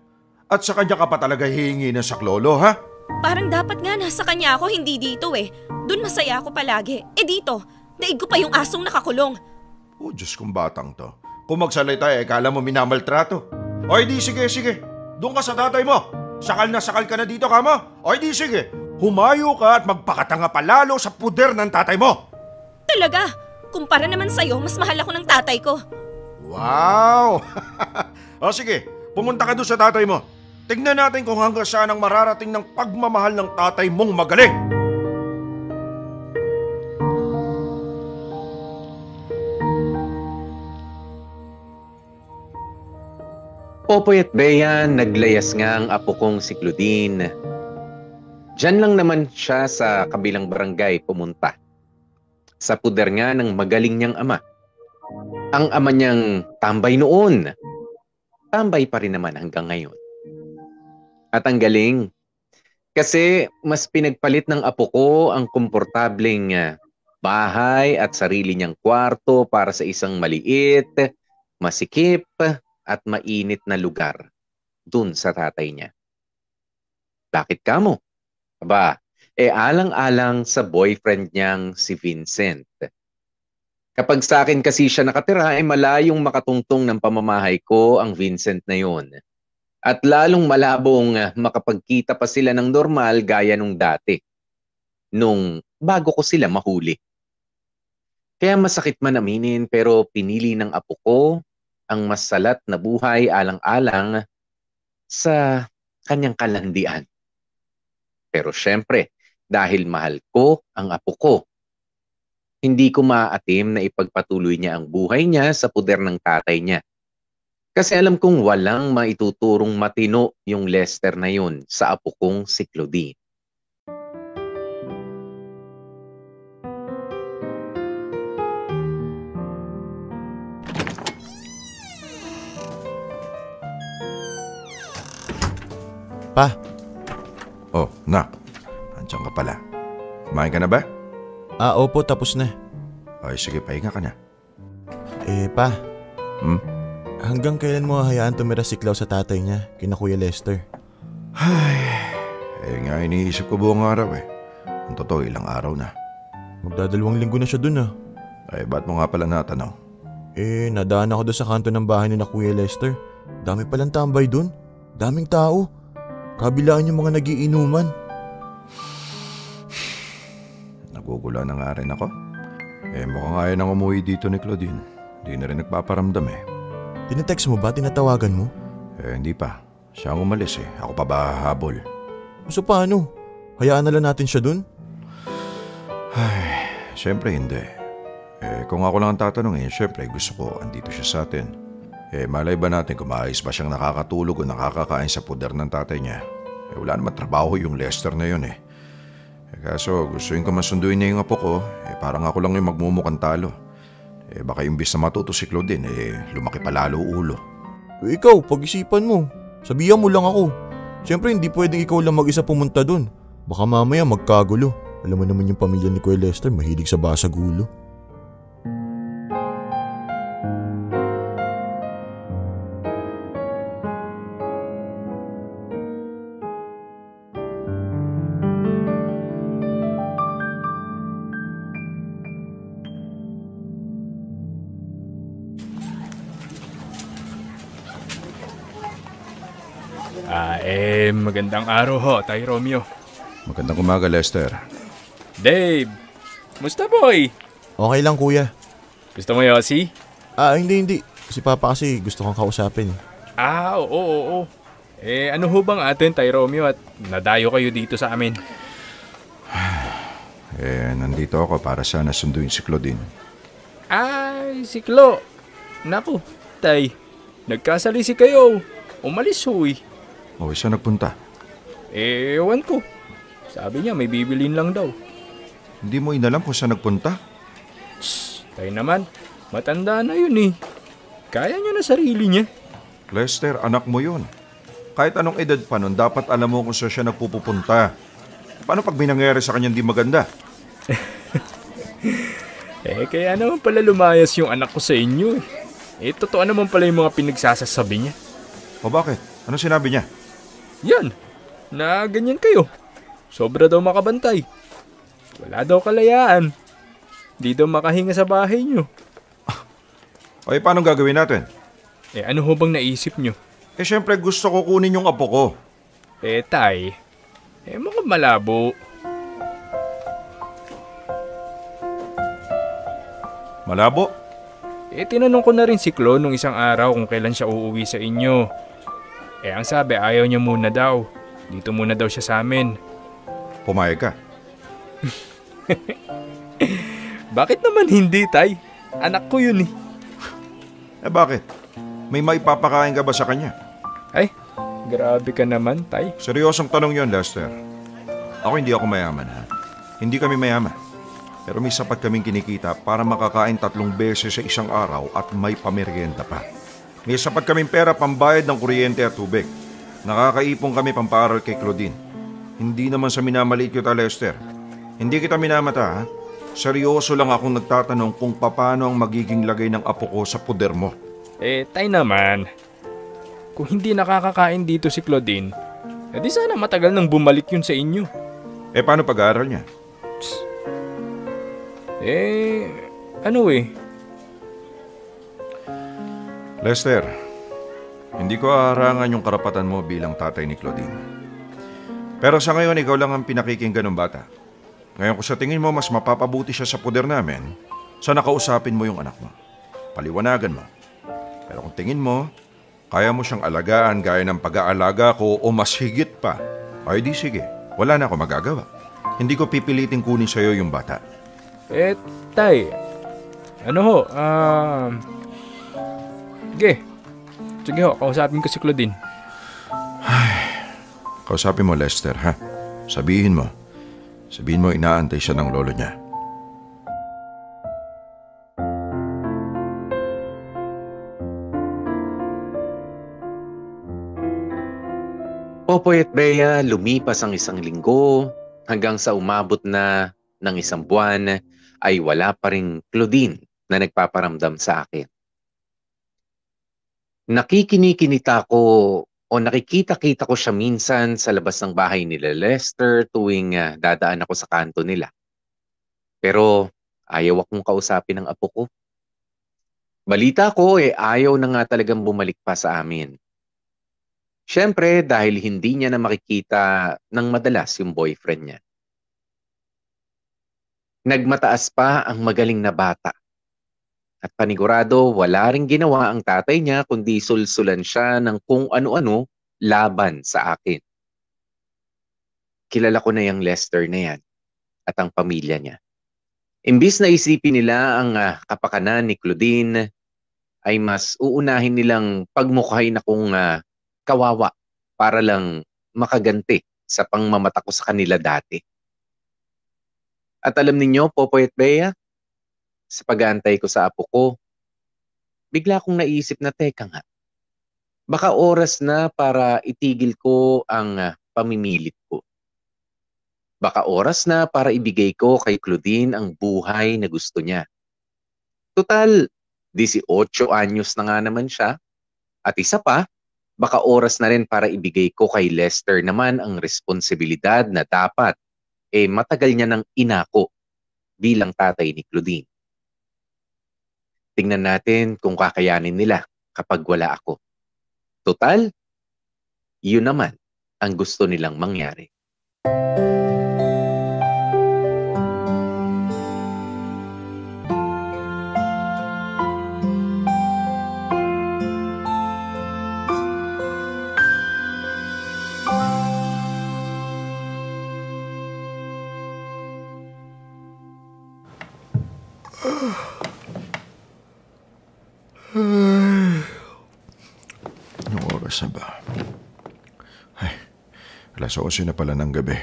At sa kanya ka pa talaga hihingi ng saklolo, ha? Parang dapat nga nasa kanya ako, hindi dito eh. Doon masaya ako palagi. Dito, daig ko pa yung asong nakakulong. Diyos kong batang to. Kung magsalita kala mo minamaltrato. Di sige. Doon ka sa tatay mo. Sakal na sakal ka na dito, kamo. Di sige. Humayo ka at magpakatanga pa lalo sa puder ng tatay mo. Talaga? Kumpara naman sa'yo, mas mahal ako ng tatay ko. Wow! Sige, pumunta ka doon sa tatay mo. Tignan natin kung hanggang saan ang mararating ng pagmamahal ng tatay mong magaling. Popoy at Bea, naglayas nga ang apo kong si Claudine. Diyan lang naman siya sa kabilang barangay pumunta. Sa puder nga ng magaling niyang ama. Ang ama niyang tambay noon. Tambay pa rin naman hanggang ngayon. At ang galing. Kasi mas pinagpalit ng apo ko ang komportableng bahay at sarili niyang kwarto para sa isang maliit, masikip at mainit na lugar dun sa tatay niya. Bakit kamo? Aba, alang-alang sa boyfriend niyang si Vincent. Kapag sa akin kasi siya nakatira, malayong makatungtong ng pamamahay ko ang Vincent na yon. At lalong malabong makapagkita pa sila ng normal gaya nung dati. Nung bago ko sila mahuli. Kaya masakit man aminin pero pinili ng apo ko ang mas salat na buhay alang-alang sa kanyang kalandian. Pero syempre, dahil mahal ko ang apo ko, hindi ko maaatim na ipagpatuloy niya ang buhay niya sa puder ng tatay niya. Kasi alam kong walang maituturong matino yung Lester na yun sa apo kong si Claudine. Pa. Oh, nak. Andiyan ka pala. Kumain ka na ba? Opo, tapos na. Ay, sige, pahinga ka na. Pa. Hanggang kailan mo hayaan tumira si Clau sa tatay niya, kina Kuya Lester? Nga iniisip ko buong araw Ang totoo, ilang araw na. Magdadalawang linggo na siya dun Ay, ba't mo nga pala natanong? Nadaan ako doon sa kanto ng bahay ni na Kuya Lester. Dami palang tambay dun. Daming tao. Kabilaan yung mga nagiinuman. Nagugula na nga rin ako. Mukhang ayaw nang umuwi dito ni Claudine. Hindi na rin nagpaparamdam Tinetext mo ba? Tinatawagan mo? Hindi pa. Siya ang umalis Ako pa ba hahabol? So paano? Hayaan na lang natin siya dun? Ay, syempre hindi. Kung ako lang ang tatanungin, syempre gusto ko andito siya sa atin. Malay ba natin kung maayos ba siyang nakakatulog o nakakakain sa puder ng tatay niya? Wala naman trabaho yung Lester na yun Kaso gustuin ko masunduin niya yung apo ko, parang ako lang yung magmumukhang talo. Baka imbis na matuto si Claudine, lumaki pa lalo ulo. Ikaw, pag-isipan mo. Sabihan mo lang ako. Siyempre hindi pwedeng ikaw lang mag-isa pumunta dun. Baka mamaya magkagulo. Alam mo naman yung pamilya ni Kuya Lester, mahilig sa basagulo. Magandang araw ho, Tay Romeo. Magandang umaga, Lester. Dave, musta boy? Okay lang, kuya. Gusto mo Yossi? Hindi. Si Papa kasi gusto kong kausapin. Oo. Ano ho bang atin, Tay Romeo, at nadayo kayo dito sa amin? Nandito ako para sana sunduin si Claudine. Ay, si Clo. Naku, Tay, nagkasalisi kayo. Umalis huy. Saan nagpunta? Ewan ko. Sabi niya may bibilin lang daw. Hindi mo inalam kung saan nagpunta? Tayo naman, matanda na yun Kaya niya na sarili niya. Lester, anak mo yun. Kahit anong edad pa nun, dapat alam mo kung saan siya nagpupunta. Paano pag may nangyari sa kanya hindi maganda? Kaya naman pala lumayas yung anak ko sa inyo totoo naman pala yung mga pinagsasasabi niya. O bakit? Ano sinabi niya? Yan, na ganyan kayo. Sobra daw makabantay. Wala daw kalayaan. Di daw makahinga sa bahay nyo. Paano gagawin natin? Ano ho bang naisip nyo? Siyempre gusto ko kunin yung apo ko. Tay, mukhang malabo. Malabo? Tinanong ko na rin si Clo nung isang araw kung kailan siya uuwi sa inyo. Ang sabi, ayaw niya muna daw. Dito muna daw siya sa amin. Pumayag ka? Bakit naman hindi, Tay? Anak ko yun Bakit? May maipapakain ka ba sa kanya? Ay, grabe ka naman, Tay. Seryosong tanong yon, Lester. Hindi ako mayaman, Hindi kami mayaman. Pero may sapat kaming kinikita para makakain 3 beses sa isang araw at may pamerienda pa. May sapat kaming pera pambayad ng kuryente at tubig. Nakakaipon kami pamparal kay Claudine. Hindi naman sa minamaliit kita, Lester. Hindi kita minamata, ha? Seryoso lang akong nagtatanong kung paano ang magiging lagay ng apo ko sa puder mo. Tay naman. Kung hindi nakakakain dito si Claudine, edi sana matagal nang bumalik yun sa inyo. Paano pag-aaral niya? Lester, hindi ko harangan yung karapatan mo bilang tatay ni Claudine. Pero sa ngayon, ikaw lang ang pinakikinggan ng bata. Ngayon kung sa tingin mo mas mapapabuti siya sa puder namin, sana kausapin mo yung anak mo. Paliwanagan mo. Pero kung tingin mo, kaya mo siyang alagaan gaya ng pag-aalaga ko o mas higit pa, ay di sige, wala na ako magagawa. Hindi ko pipiliting kunin sa'yo yung bata. Tay, Sige ho, kausapin ko si Claudine. Kausapin mo, Lester, ha? Sabihin mo inaantay siya ng lolo niya. Popoy at Bea, lumipas ang isang linggo hanggang sa umabot na ng isang buwan ay wala pa ring Claudine na nagpaparamdam sa akin. Nakikita ko siya minsan sa labas ng bahay nila Lester tuwing dadaan ako sa kanto nila. Pero ayaw akong kausapin ng apo ko. Balita ko ayaw na nga talagang bumalik pa sa amin. Siyempre dahil hindi niya na makikita ng madalas yung boyfriend niya. Nagmataas pa ang magaling na bata. At panigurado, wala ring ginawa ang tatay niya kundi sulsulan siya ng kung ano-ano laban sa akin. Kilala ko na yung Lester na yan at ang pamilya niya. Imbis na isipin nila ang kapakanan ni Claudine, ay mas uunahin nilang pagmukhain akong kawawa para lang makaganti sa pangmamata ko sa kanila dati. At alam ninyo, Popoy at Bea, sa pag-aantay ko sa apo ko, bigla kong naisip na teka nga, baka oras na para itigil ko ang pamimilit ko. Baka oras na para ibigay ko kay Claudine ang buhay na gusto niya. Total, 18 anyos na nga naman siya. At isa pa, baka oras na rin para ibigay ko kay Lester naman ang responsibilidad na dapat matagal niya nang inako bilang tatay ni Claudine. Tingnan natin kung kakayanin nila kapag wala ako. Total, yun naman ang gusto nilang mangyari. Anong oras na ba? Ay, alas 11 na pala ng gabi.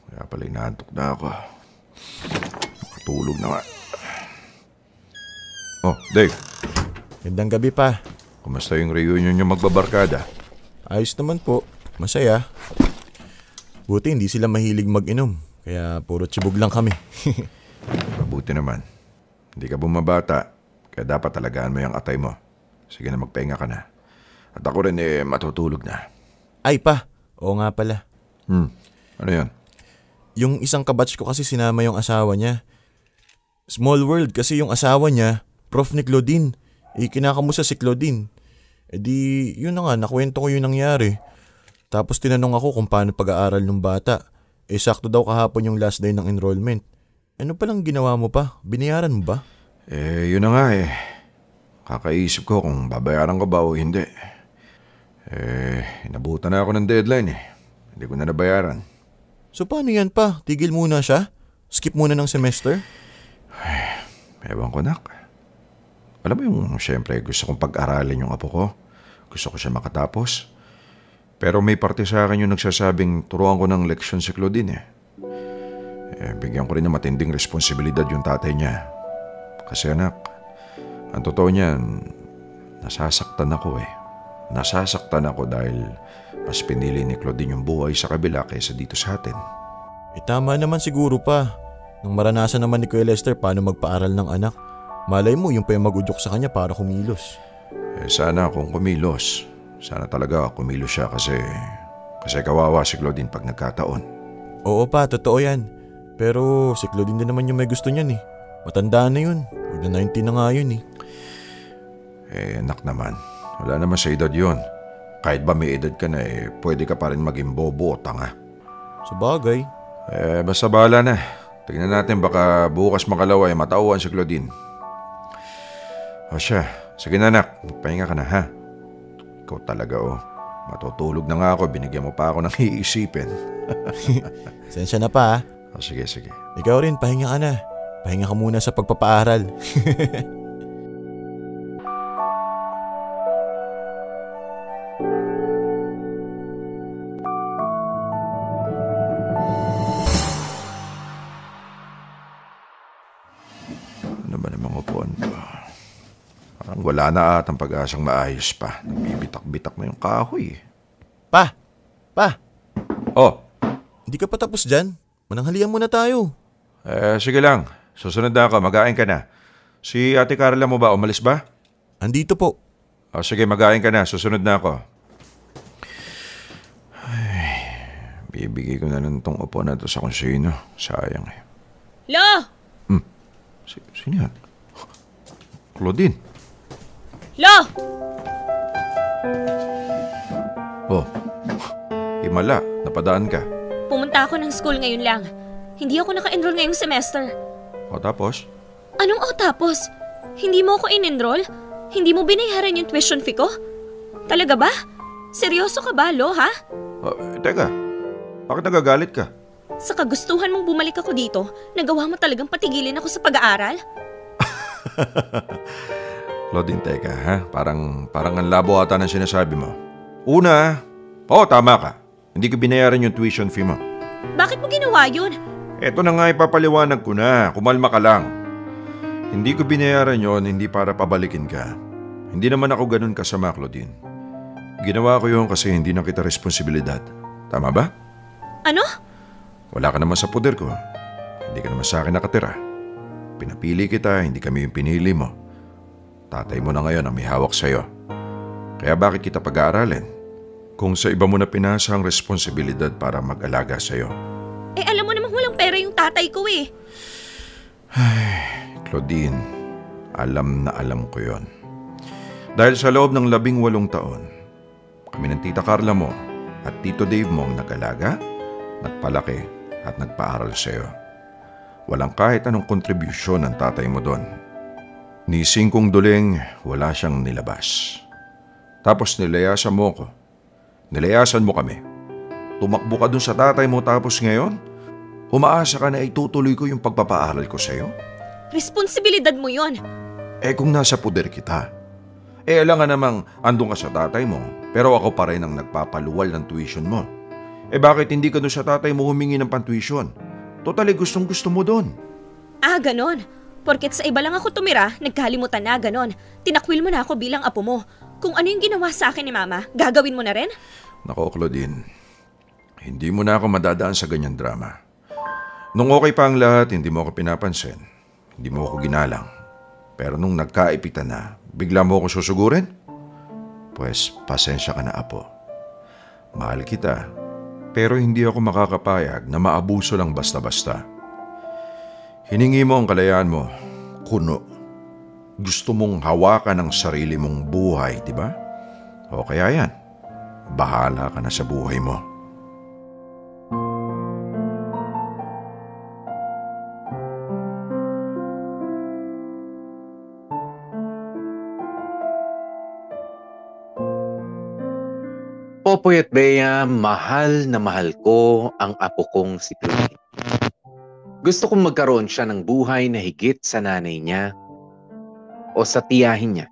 Kaya pala inaantok na ako. Nakatulog na nga. Oh, Dave. Gandang gabi pa. Kumusta yung reunion nyo magbabarkada? Ayos naman po. Masaya. Buti hindi sila mahilig mag-inom. Kaya puro tsibog lang kami. Mabuti naman. Hindi ka bumabata. Kaya dapat talagaan mo yung atay mo. Sige na, magpahinga ka na. At ako rin matutulog na. Ay pa, oo nga pala. Ano yun? Yung isang kabatch ko kasi sinama yung asawa niya. Small world kasi yung asawa niya, prof ni Claudine. Kinakamusta si Claudine. Yun na nga, nakwento ko yung nangyari. Tapos tinanong ako kung paano pag-aaral ng bata. Sakto daw kahapon yung last day ng enrollment. Ano palang ginawa mo pa? Binayaran mo ba? Yun na nga Kakaisip ko kung babayaran ko ba o hindi. Inabutan na ako ng deadline Hindi ko na nabayaran. So paano yan pa? Tigil muna siya? Skip muna ng semester? Ewan ko, nak. Alam mo yung syempre gusto kong pag-aralin yung apo ko. Gusto ko siya makatapos. Pero may parte sa akin yung nagsasabing turuan ko ng leksyon si Claudine bigyan ko rin ng matinding responsibilidad yung tatay niya. Kasi anak, ang totoo niyan, nasasaktan ako nasasaktan ako dahil mas pinili ni Claudine yung buhay sa kabila kaysa dito sa atin. Tama naman siguro pa. Nang maranasan naman ni Kuya Lester paano magpaaral ng anak, malay mo yung pa yung mag-udyok sa kanya para kumilos. Sana kung kumilos. Sana talaga kumilos siya kasi kawawa si Claudine pag nagkataon. Oo pa, totoo yan. Pero si Claudine din naman yung may gusto niyan eh. Matanda na yun. Huwag na 19 na nga yun eh. Anak naman. Wala naman sa edad yun. Kahit ba may edad ka na pwede ka pa rin maging bobo o tanga. Sabagay. Basta bahala na. Tignan natin baka bukas makalawa matauhan si Claudine. O siya, sige na anak, pahinga ka na ha. Ikaw talaga matutulog na nga ako, binigyan mo pa ako ng iisipin. Sensya na pa ha. O sige. Ikaw rin, pahinga ka na. Pahinga ka muna sa pagpapaaral. Wala na at ang pag-asang maayos pa. Bibitak-bitak na yung kahoy. Pa! Oh! Hindi ka pa tapos dyan? Mananghalian muna tayo. Sige lang. Susunod na ako. Mag-ain ka na. Si Ate Carla mo ba? Umalis ba? Andito po. Sige, mag-ain ka na. Susunod na ako. Bibigay ko na lang itong upo na ito sa kung sino. Sayang eh. Lo! Sino yan? Claudine. Lo! Oh, himala, napadaan ka. Pumunta ako ng school ngayon lang. Hindi ako naka-enroll ngayong semester. O tapos? Anong tapos? Hindi mo ako in-enroll? Hindi mo binayaran yung tuition fee ko? Talaga ba? Seryoso ka ba, Lo, ha? Teka, bakit nagagalit ka? Sa kagustuhan mong bumalik ako dito, nagawa mo talagang patigilin ako sa pag-aaral? Claudine, teka ha? Parang ang labo ata ng sinasabi mo. Una, tama ka. Hindi ko binayaran yung tuition fee mo. Bakit mo ginawa yun? Eto na nga ipapaliwanag ko na. Kumalma ka lang. Hindi ko binayaran yon hindi para pabalikin ka. Hindi naman ako ganun kasama, Claudine. Ginawa ko yun kasi hindi na kita responsibilidad. Tama ba? Ano? Wala ka naman sa poder ko. Hindi ka naman sa akin nakatira. Pinapili kita, hindi kami yung pinili mo. Tatay mo na ngayon ang may hawak sa'yo. Kaya bakit kita pag-aaralin? Kung sa iba mo na pinasa ang responsibilidad para mag-alaga sa'yo. Alam mo namang walang pera yung tatay ko eh. Claudine, alam na alam ko yon. Dahil sa loob ng 18 taon, kami ng Tita Carla mo at Tito Dave mo ang nag-alaga, nagpalaki at nagpaaral sa'yo. Walang kahit anong kontribusyon ng tatay mo doon. Ni singkong duling, wala siyang nilabas. Tapos nilayasan mo ko. Nilayasan mo kami. Tumakbo ka dun sa tatay mo tapos ngayon, umaasa ka na itutuloy ko yung pagpapaaral ko sa'yo? Responsibilidad mo yon. Kung nasa puder kita. Alam nga namang andun ka sa tatay mo, pero ako pa rin ang nagpapaluwal ng tuition mo. Bakit hindi ka dun sa tatay mo humingi ng pantuition? Totally gustong gusto mo dun. Ganon. Porket sa iba lang ako tumira, nagkalimutan na ganon. Tinakwil mo na ako bilang apo mo. Kung ano yung ginawa sa akin ni Mama, gagawin mo na rin? Nako, Claudine. Hindi mo na ako madadaan sa ganyan drama. Nung okay pa ang lahat, hindi mo ako pinapansin. Hindi mo ako ginalang. Pero nung nagkaipitan na, bigla mo ako susugurin? Pues, pasensya ka na, apo. Mahal kita, pero hindi ako makakapayag na maabuso lang basta-basta. Hiningi mo ang kalayaan mo, kuno. Gusto mong hawakan ang sarili mong buhay, di ba? O kaya yan, bahala ka na sa buhay mo. Popoy at Bea, mahal na mahal ko ang apo kong si Claudine. Gusto kong magkaroon siya ng buhay na higit sa nanay niya o sa tiyahin niya.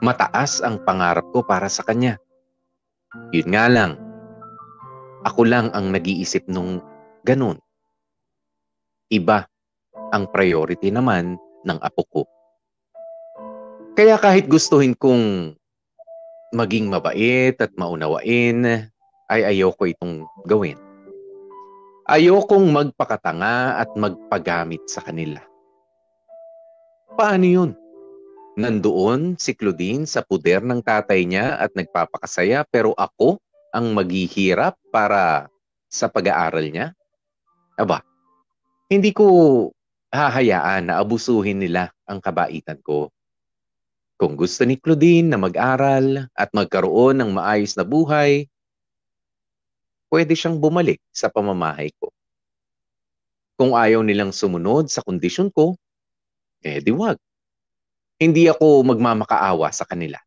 Mataas ang pangarap ko para sa kanya. Yun nga lang, ako lang ang nag-iisip nung ganun. Iba ang priority naman ng apo ko. Kaya kahit gustuhin kong maging mabait at maunawain ay ayoko itong gawin. Ayokong magpakatanga at magpagamit sa kanila. Paano yun? Nandoon si Claudine sa puder ng tatay niya at nagpapakasaya pero ako ang maghihirap para sa pag-aaral niya? Aba, hindi ko hahayaan na abusuhin nila ang kabaitan ko. Kung gusto ni Claudine na mag-aral at magkaroon ng maayos na buhay, pwede siyang bumalik sa pamamahay ko. Kung ayaw nilang sumunod sa kondisyon ko, di wag. Hindi ako magmamakaawa sa kanila.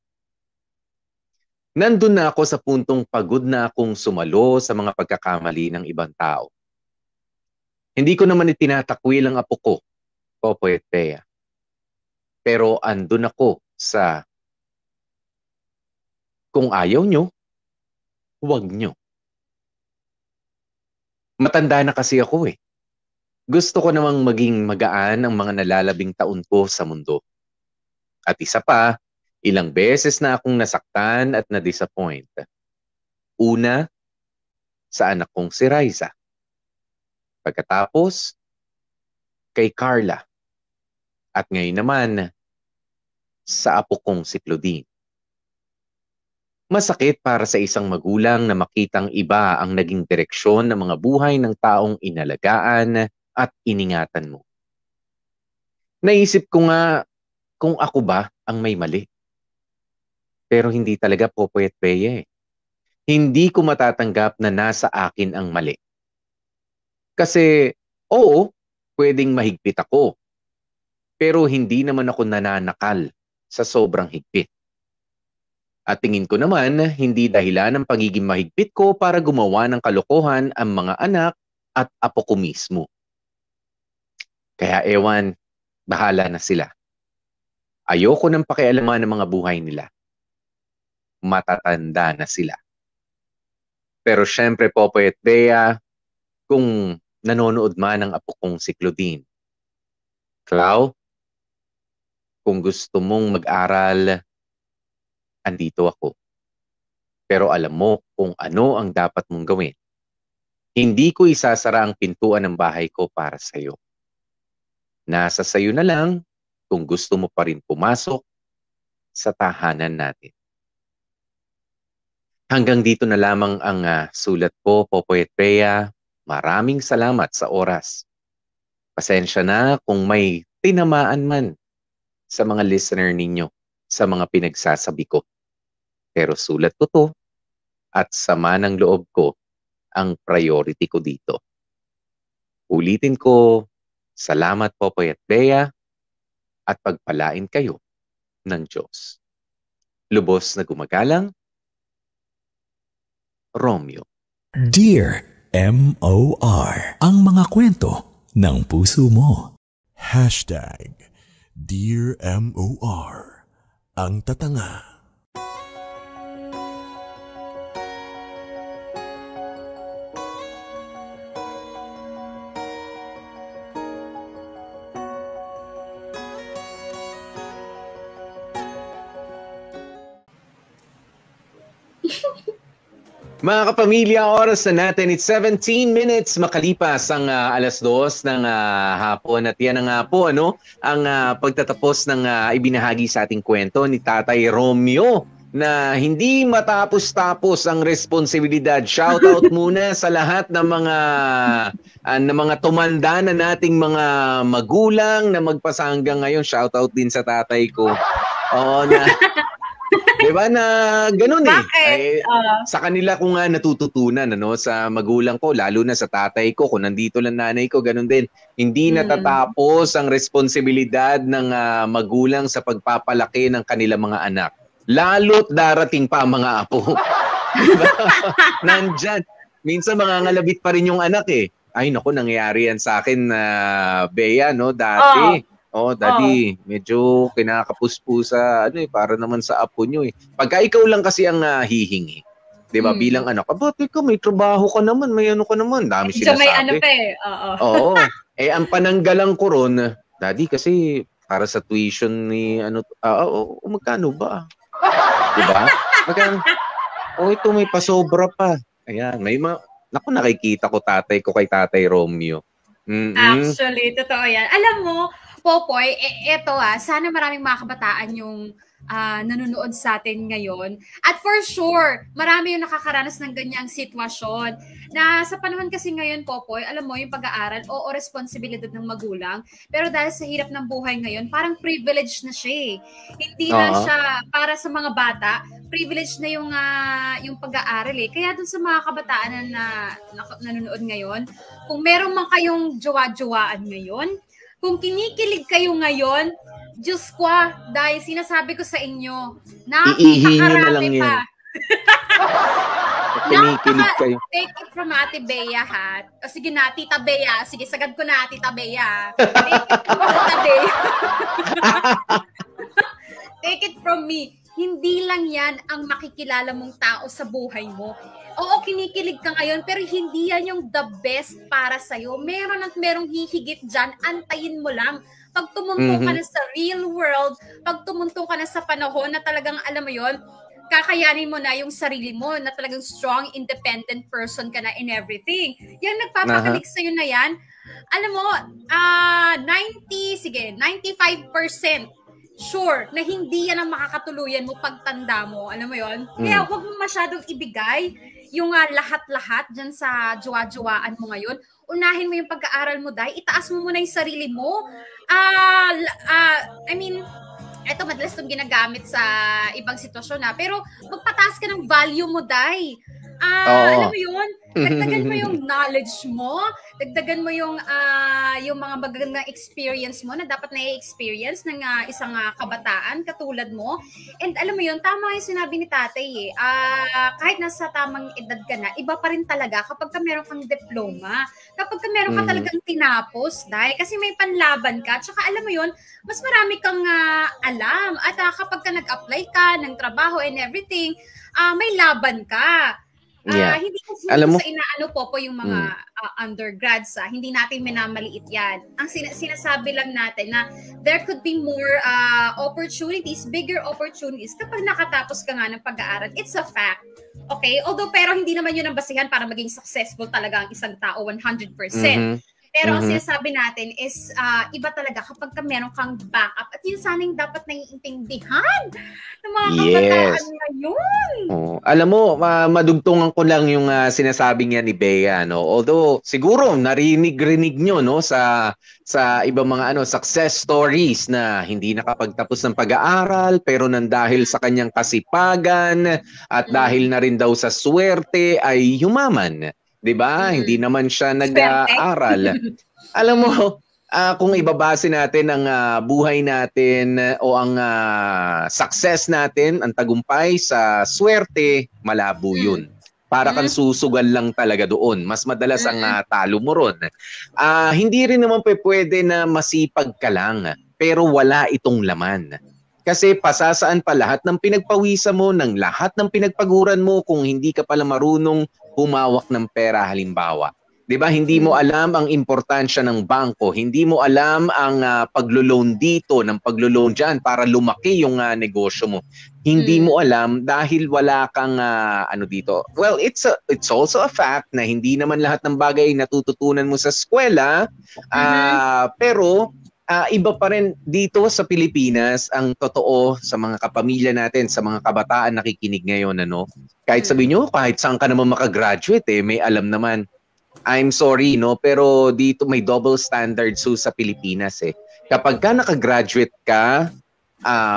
Nandun na ako sa puntong pagod na akong sumalo sa mga pagkakamali ng ibang tao. Hindi ko naman itinatakwil ang apo ko, Popoy at Bea. Pero andun ako sa kung ayaw nyo, huwag nyo. Matanda na kasi ako eh. Gusto ko namang maging magaan ang mga nalalabing taon ko sa mundo. At isa pa, ilang beses na akong nasaktan at na-disappoint. Una, sa anak kong si Raisa. Pagkatapos, kay Carla. At ngayon naman, sa apo kong si Claudine. Masakit para sa isang magulang na makitang iba ang naging direksyon ng mga buhay ng taong inalagaan at iningatan mo. Naisip ko nga kung ako ba ang may mali. Pero hindi talaga, Popoy at Bea eh. Hindi ko matatanggap na nasa akin ang mali. Kasi, oo, pwedeng mahigpit ako. Pero hindi naman ako nananakal sa sobrang higpit. At tingin ko naman, hindi dahilan ng pagiging mahigpit ko para gumawa ng kalokohan ang mga anak at apo ko mismo. Kaya ewan, bahala na sila. Ayoko nang pakialaman ng mga buhay nila. Matatanda na sila. Pero syempre, Popoy at Bea, kung nanonood man ang apo kong si Claudine, Clau, kung gusto mong mag-aral, andito ako. Pero alam mo kung ano ang dapat mong gawin. Hindi ko isasara ang pintuan ng bahay ko para sa'yo. Nasa sayo na lang kung gusto mo pa rin pumasok sa tahanan natin. Hanggang dito na lamang ang sulat ko, Popoy at Bea. Maraming salamat sa oras. Pasensya na kung may tinamaan man sa mga listener ninyo sa mga pinagsasabi ko. Pero sulat ko to at sama ng loob ko ang priority ko dito. Ulitin ko, salamat Popoy at Bea at pagpalain kayo ng Diyos. Lubos na gumagalang, Romeo. Dear M.O.R. Ang mga kwento ng puso mo. Dear M.O.R. Ang tatanga. Mga kapamilya, oras na natin. It's 17 minutes makalipas ang alas 2 ng hapon. At yan nga po, ang pagtatapos ng ibinahagi sa ating kwento ni Tatay Romeo na hindi matapos-tapos ang responsibilidad. Shoutout muna sa lahat ng mga tumanda na nating mga magulang na magpasa hanggang ngayon. Shoutout din sa tatay ko. Oo na. Diba na ganun eh. Ay, sa kanila ko nga natututunan sa magulang ko, lalo na sa tatay ko, kung nandito lang nanay ko, ganun din. Hindi natatapos ang responsibilidad ng magulang sa pagpapalaki ng kanilang mga anak. Lalo't darating pa ang mga apo. Diba? Nandyan. Minsan mangangalabit pa rin yung anak eh. Ay naku, nangyayari yan sa akin Bea, dati. Daddy, medyo kinakapuspusa, para naman sa apo nyo eh. Pagka ikaw lang kasi ang hihingi, di ba, bilang anak, ba't ikaw, may trabaho ka naman, may ano ka naman, dami sinasabi. May ano pa eh, Oo. Ang pananggalang ko ron, Daddy, kasi para sa tuition ni, magkano ba? Di ba? Ito may pasobra pa. Ayan, naku, nakikita ko tatay ko kay Tatay Romeo. Actually, totoo yan. Alam mo, Popoy, eto sana maraming mga kabataan yung nanonood sa atin ngayon. At for sure, marami yung nakakaranas ng ganyang sitwasyon. Na sa panahon kasi ngayon, Popoy, alam mo, yung pag-aaral, responsibilidad ng magulang. Pero dahil sa hirap ng buhay ngayon, parang privilege na siya eh. Hindi na siya para sa mga bata, privilege na yung pag-aaral eh. Kaya dun sa mga kabataan na nanonood ngayon, kung meron man kayong jowa-jowaan ngayon, kung kinikilig kayo ngayon, Diyos ko, dahil sinasabi ko sa inyo, napakarami pa. Kinikilig kayo. Take it from Ate Bea, ha? O sige na, Tita Bea. Sige, sagad ko na, Tita Bea. Take it from Tita Bea. Take it from me. Hindi lang yan ang makikilala mong tao sa buhay mo. Oo, kinikilig ka ngayon, pero hindi yan yung the best para sa'yo. Meron at merong hihigit dyan, antayin mo lang. Pag tumuntong ka na sa real world, pag tumuntong ka na sa panahon na talagang, alam mo yon, kakayanin mo na yung sarili mo, na talagang strong, independent person ka na in everything. Yan, nagpapakalik sa'yo na yan. Alam mo, 95% sure na hindi yan ang makakatuluyan mo pagtanda mo. Alam mo yon? Kaya huwag mo masyadong ibigay yung lahat-lahat dyan sa jowa-jowaan mo ngayon. Unahin mo yung pag-aaral mo, dahil itaas mo muna yung sarili mo. I mean, eto madalas itong ginagamit sa ibang sitwasyon pero magpataas ka ng value mo, dahil alam mo yun, dagdagan mo yung knowledge mo, dagdagan mo yung mga magagandang experience mo na dapat na-experience ng isang kabataan katulad mo. And alam mo yun, tama yung sinabi ni tatay kahit nasa tamang edad ka na, iba pa rin talaga kapag ka meron kang diploma, kapag ka meron ka talagang tinapos, dahil kasi may panlaban ka, tsaka alam mo yun, mas marami kang alam, at kapag ka nag-apply ka ng trabaho and everything, may laban ka. Hindi kasi alam mo, sa inaano po yung mga undergrads, hindi natin minamaliit yan. Ang sinasabi lang natin na there could be more opportunities, bigger opportunities kapag nakatapos ka nga ng pag-aaral. It's a fact. Okay? Although, pero hindi naman yun ang basihan para maging successful talaga ang isang tao 100%. Pero ang sinasabi natin is iba talaga kapag meron kang backup. At yun sana yung dapat naiintindihan ng mga kabataan ngayon. Alam mo, madugtungan ko lang yung sinasabi niya ni Bea. No? Although, siguro, narinig-rinig nyo sa ibang mga success stories na hindi nakapagtapos ng pag-aaral, pero dahil sa kanyang kasipagan at dahil na rin daw sa swerte ay yumaman. 'Di ba? Hindi naman siya nag-aaral. Alam mo, kung ibabase natin ang buhay natin o ang success natin, ang tagumpay sa swerte, malabo 'yun. Para kang susugal lang talaga doon. Mas madalas ang talo mo ron. Hindi rin naman pwede na masipag ka lang, pero wala itong laman. Kasi pasasaan pa lahat ng pinagpawisan mo, ng lahat ng pinagpaguran mo kung hindi ka pala marunong humawak ng pera halimbawa. 'Di ba? Hindi mo alam ang importansya ng bangko, hindi mo alam ang paglo-loan dito, ng paglo-loan diyan para lumaki yung negosyo mo. Hindi mo alam dahil wala kang dito. Well, it's also a fact na hindi naman lahat ng bagay natututunan mo sa eskwela, pero iba pa rin dito sa Pilipinas ang totoo sa mga kapamilya natin, sa mga kabataan nakikinig ngayon, kahit sabihin nyo, kahit saan ka naman makagraduate, may alam naman. I'm sorry, pero dito may double standards sa Pilipinas. Kapag ka nakagraduate ka,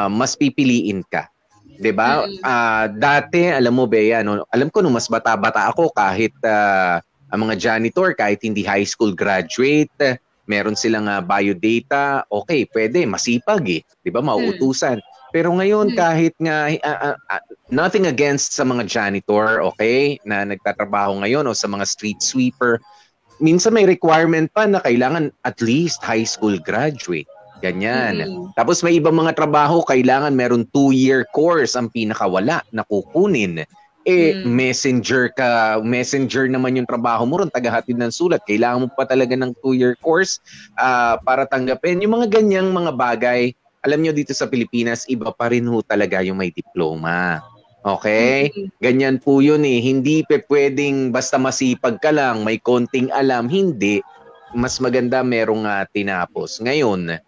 mas pipiliin ka. 'Di ba? Dati, alam mo, Bea, alam ko nung mas bata-bata ako, kahit ang mga janitor, kahit hindi high school graduate, meron silang biodata, okay, pwede, masipag 'di ba, mauutusan. Pero ngayon kahit nga nothing against sa mga janitor, okay, na nagtatrabaho ngayon o sa mga street sweeper, minsan may requirement pa na kailangan at least high school graduate. Ganyan. Tapos may ibang mga trabaho kailangan meron 2-year course ang pinakawala na kukunin. Messenger naman yung trabaho mo ron, tagahatid ng sulat. Kailangan mo pa talaga ng 2-year course para tanggapin. Yung mga ganyang mga bagay, alam nyo dito sa Pilipinas, iba pa rin talaga yung may diploma. Okay? Ganyan po yun eh. Hindi pwedeng basta masipag ka lang, may konting alam. Hindi. Mas maganda merong tinapos. Ngayon,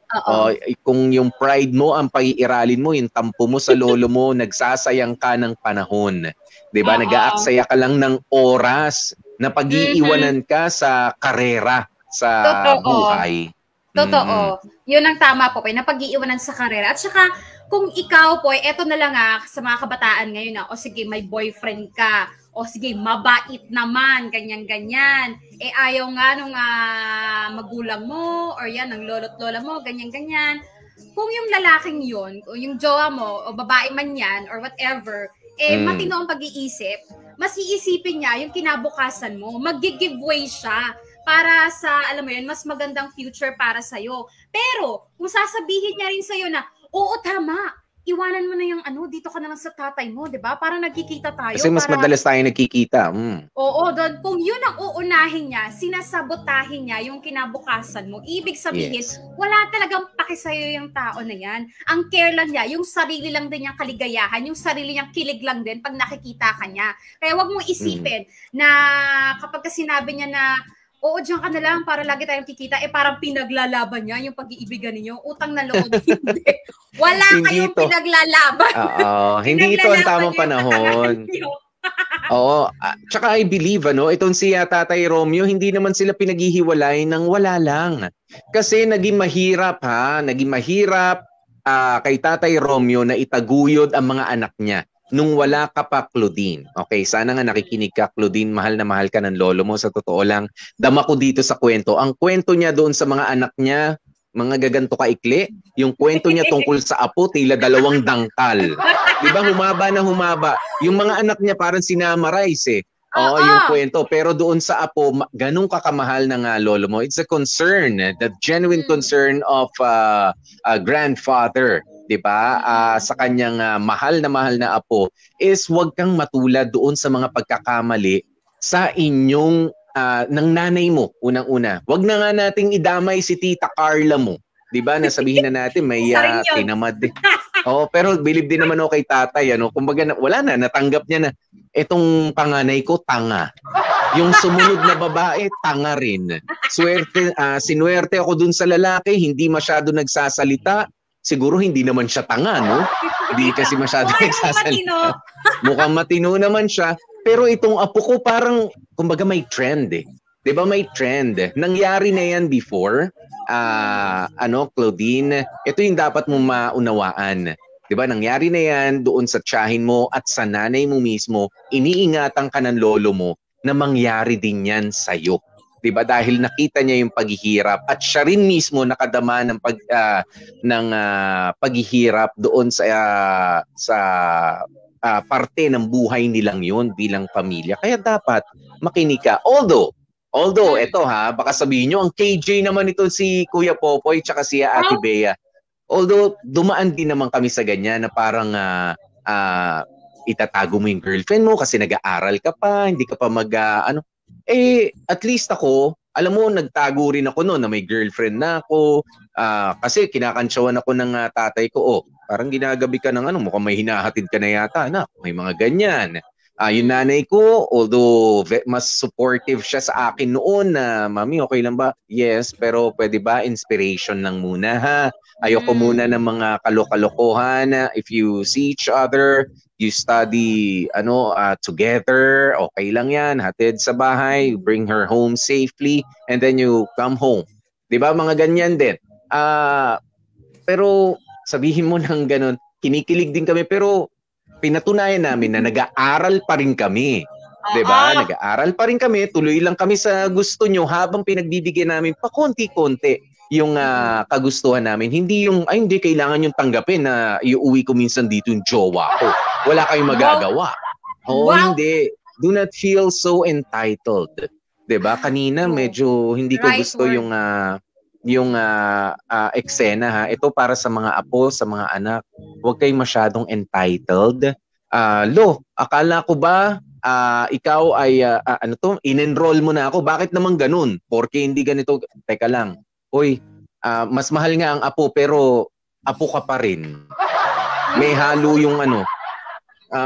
kung yung pride mo, ang pag-iiralin mo, yung tampo mo sa lolo mo, nagsasayang ka ng panahon. Diba? Nag-aaksaya ka lang ng oras na pag-iiwanan ka sa karera, sa buhay. Totoo. Yun ang tama po, na pag-iiwanan sa karera. At saka, kung ikaw po, eto na lang sa mga kabataan ngayon o sige, may boyfriend ka, o sige, mabait naman, ganyan-ganyan. Ayaw nga nung magulang mo, or yan, ng lolo't lola mo, ganyan-ganyan. Kung yung lalaking yun, o yung jowa mo, o babae man yan, or whatever, matino ang pag-iisip, mas iisipin niya yung kinabukasan mo, mag-giveaway siya para sa, alam mo yun, mas magandang future para sa'yo. Pero, kung sasabihin niya rin sa'yo na, oo, tama, iwanan mo na yung dito ka na lang sa tatay mo, di ba? Parang nagkikita tayo. Kasi mas madalas tayo nagkikita. Oo, doon. Kung yun ang uunahin niya, sinasabotahin niya yung kinabukasan mo, ibig sabihin, wala talagang paki sa'yo yung tao na yan. Ang care lang niya, yung sarili lang din niyang kaligayahan, yung sarili niyang kilig lang din pag nakikita ka niya. Kaya wag mong isipin na kapag sinabi niya na, oo, diyan ka na lang para lagi tayong kikita, parang pinaglalaban niya yung pag-iibigan ninyo. Utang na loob. Hindi. Wala kayong pinaglalaban. Hindi ito ang tamang panahon. Oo. Tsaka I believe, itong si Tatay Romeo, hindi naman sila pinaghihiwalay ng wala lang. Kasi naging mahirap kay Tatay Romeo na itaguyod ang mga anak niya. Nung wala ka pa, Claudine. Okay, sana nga nakikinig ka, Claudine. Mahal na mahal ka ng lolo mo. Sa totoo lang, dama ko dito sa kwento. Ang kwento niya doon sa mga anak niya, mga gaganto kaikli, yung kwento niya tungkol sa apo, tila 2 dangkal. Diba, humaba na humaba. Yung mga anak niya parang sinamarize yung kwento. Pero doon sa apo, ganun kakamahal ng lolo mo. It's a concern, the genuine concern of a grandfather. Diba? Sa kanyang mahal na apo is huwag kang matulad doon sa mga pagkakamali sa inyong ng nanay mo, unang-una. Huwag na nga nating idamay si Tita Carla mo. Diba? Nasabihin na natin may tinamad din. Pero believe din naman kay tatay. Kumbaga, wala na, natanggap niya na itong panganay ko, tanga. Yung sumunod na babae, tanga rin. Sinuwerte ako dun sa lalaki, hindi masyado nagsasalita. Siguro hindi naman siya tanga, no? Hindi kasi masyado nagsasalita. Mukhang matino naman siya. Pero itong apo ko parang, kumbaga may trend eh. Diba may trend? Nangyari na yan before. Claudine, ito yung dapat mo maunawaan. Diba? Nangyari na yan doon sa tiyahin mo at sa nanay mo mismo. Iniingatan ka ng lolo mo na mangyari din yan sa'yo. Diba? Dahil nakita niya yung paghihirap at siya rin mismo nakadama ng paghihirap doon sa parte ng buhay nilang yun bilang pamilya. Kaya dapat makinig ka. Although eto baka sabihin nyo, ang KJ naman ito si Kuya Popoy tsaka si Ate Bea. Although dumaan din naman kami sa ganyan na parang itatago mo yung girlfriend mo kasi nag-aaral ka pa, hindi ka pa at least ako, alam mo, nagtago rin ako noon na may girlfriend na ako. Kasi kinakantsawan ako ng tatay ko, parang ginagabi ka ng mukhang may hinahatid ka na yata, anak. May mga ganyan. Yung nanay ko, although mas supportive siya sa akin noon na, Mami, okay lang ba? Yes, pero pwede ba inspiration lang muna ha? Ayoko muna ng mga kalokalokohan. If you see each other, you study together, okay lang yan, hatid sa bahay, bring her home safely, and then you come home. Diba? Mga ganyan din. Pero sabihin mo ng ganun, kinikilig din kami, pero pinatunayan namin na nag-aaral pa rin kami. Diba? Nag-aaral pa rin kami, tuloy lang kami sa gusto nyo habang pinagbibigyan namin pa konti-konti yung kagustuhan namin. Hindi yung, hindi kailangan yung tanggapin na iuwi ko minsan dito yung jowa ko. Wala kayong magagawa. Hindi. Do not feel so entitled. Diba? Kanina medyo hindi ko gusto yung eksena Ito para sa mga apo, sa mga anak. Huwag kayong masyadong entitled. Akala ko ba ikaw ay in-enroll mo na ako? Bakit naman ganun? Porque hindi ganito. Teka lang. Mas mahal nga ang apo pero apo ka pa rin. May halo yung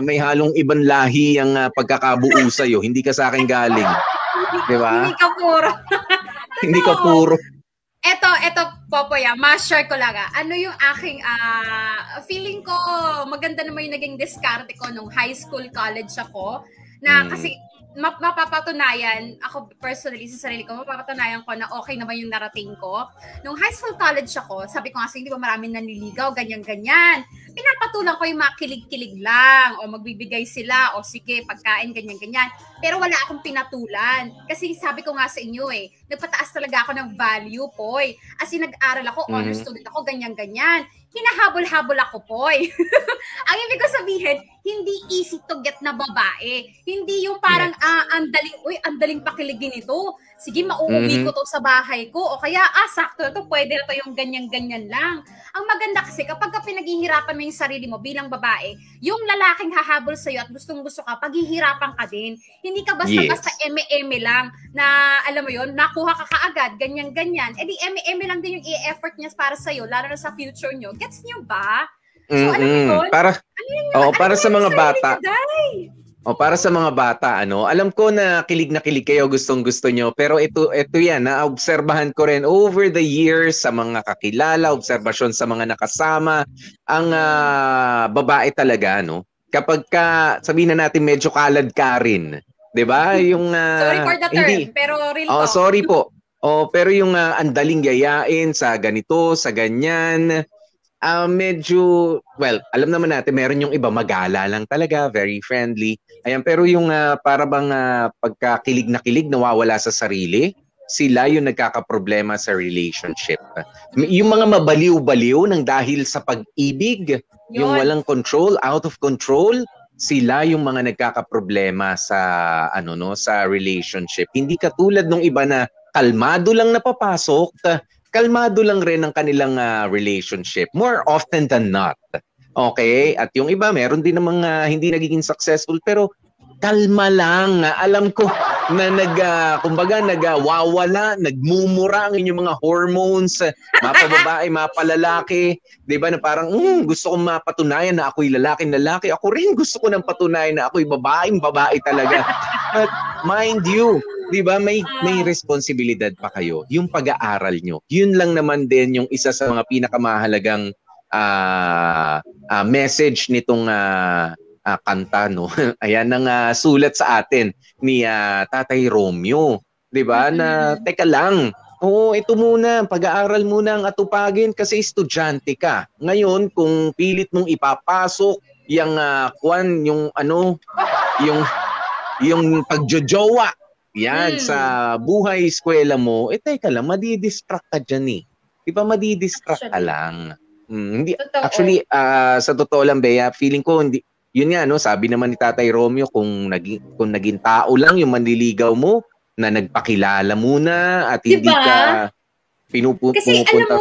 may halong ibang lahi ang pagkakabuo sa'yo. Hindi ka sa akin galing. Di ba? Hindi ka puro. Hindi ka puro. Eto, Popoy, ma-share ko lang. Ano yung aking, feeling ko, maganda naman yung naging diskarte ko nung high school, college ako. Na kasi, mapapatunayan, ako personally sa sarili ko, mapapatunayan ko na okay naman yung narating ko. Nung high school, college ako, sabi ko nga, hindi ba maraming nanliligaw, ganyan-ganyan. Pinapatulang ko yung mga kilig-kilig lang, o magbibigay sila, o sige, pagkain, ganyan-ganyan. Pero wala akong pinatulan. Kasi sabi ko nga sa inyo nagpataas talaga ako ng value, Poy. As in, nag-aral ako, honor student ako, ganyan-ganyan. Hinahabol-habol ako, Poy. Ang ibig ko sabihin, hindi easy to get na babae. Hindi yung parang, ang daling pakiligin ito. Sige, mauuwi ko to sa bahay ko. O kaya, sakto na to, pwede na to yung ganyan-ganyan lang. Ang maganda kasi, kapag pinaghihirapan mo yung sarili mo bilang babae, yung lalaking hahabol sa'yo at gustong-gusto ka, paghihirapan ka din. Hindi ka basta-basta eme-eme lang na, alam mo yun, nakuha ka kaagad, ganyan-ganyan. Eh di eme-eme lang din yung i-effort niya para sa'yo, lalo na sa future nyo. Gets nyo ba? So, alam mo yun? Para sa mga bata. Para sa mga bata, alam ko na kilig kayo, gustong-gusto nyo, pero ito yan, naobserbahan ko rin over the years sa mga kakilala, obserbasyon sa mga nakasama, ang babae talaga, kapag sabihin na natin medyo kalad ka rin, 'di ba? Yung sorry for the term, pero real talk. Sorry po. Pero yung andaling yayain sa ganito, sa ganyan, medyo, well, alam naman natin, meron yung iba magala lang talaga, very friendly. Ayan, pero yung para bang pagkakilig na kilig, nawawala sa sarili, sila yung nagkakaproblema sa relationship. Yung mga mabaliw-baliw ng dahil sa pag-ibig, yung walang control, out of control, sila yung mga nagkakaproblema sa sa relationship. Hindi katulad nung iba na kalmado lang napapasok, kalmado lang rin ang kanilang relationship, more often than not. Okay? At yung iba, meron din namang hindi nagiging successful, pero kalma lang. Alam ko na kumbaga nagwawala, nagmumura ang inyong mga hormones, mapababae, mapalalaki, 'di ba, na parang gusto kong mapatunayan na ako'y lalaki. Ako rin gusto ko nang patunayan na ako'y babae talaga. But mind you, 'di ba, may responsibilidad pa kayo. Yung pag-aaral nyo. Yun lang naman din yung isa sa mga pinakamahalagang message nitong kanta, Ayan ang sulat sa atin ni Tatay Romeo, 'di ba? Na teka lang. Ito muna, pag-aaral muna ang atupagin kasi estudyante ka. Ngayon, kung pilit mong ipapasok yung pagjojowa yan sa buhay eskwela mo, teka lang, madidistract ka dyan . Di ba madidistract ka lang? Hindi, actually, sa totoo lang, Bea, feeling ko, hindi, yun nga, sabi naman ni Tatay Romeo, kung naging tao lang yung manliligaw mo, na nagpakilala muna at hindi ka pinupunta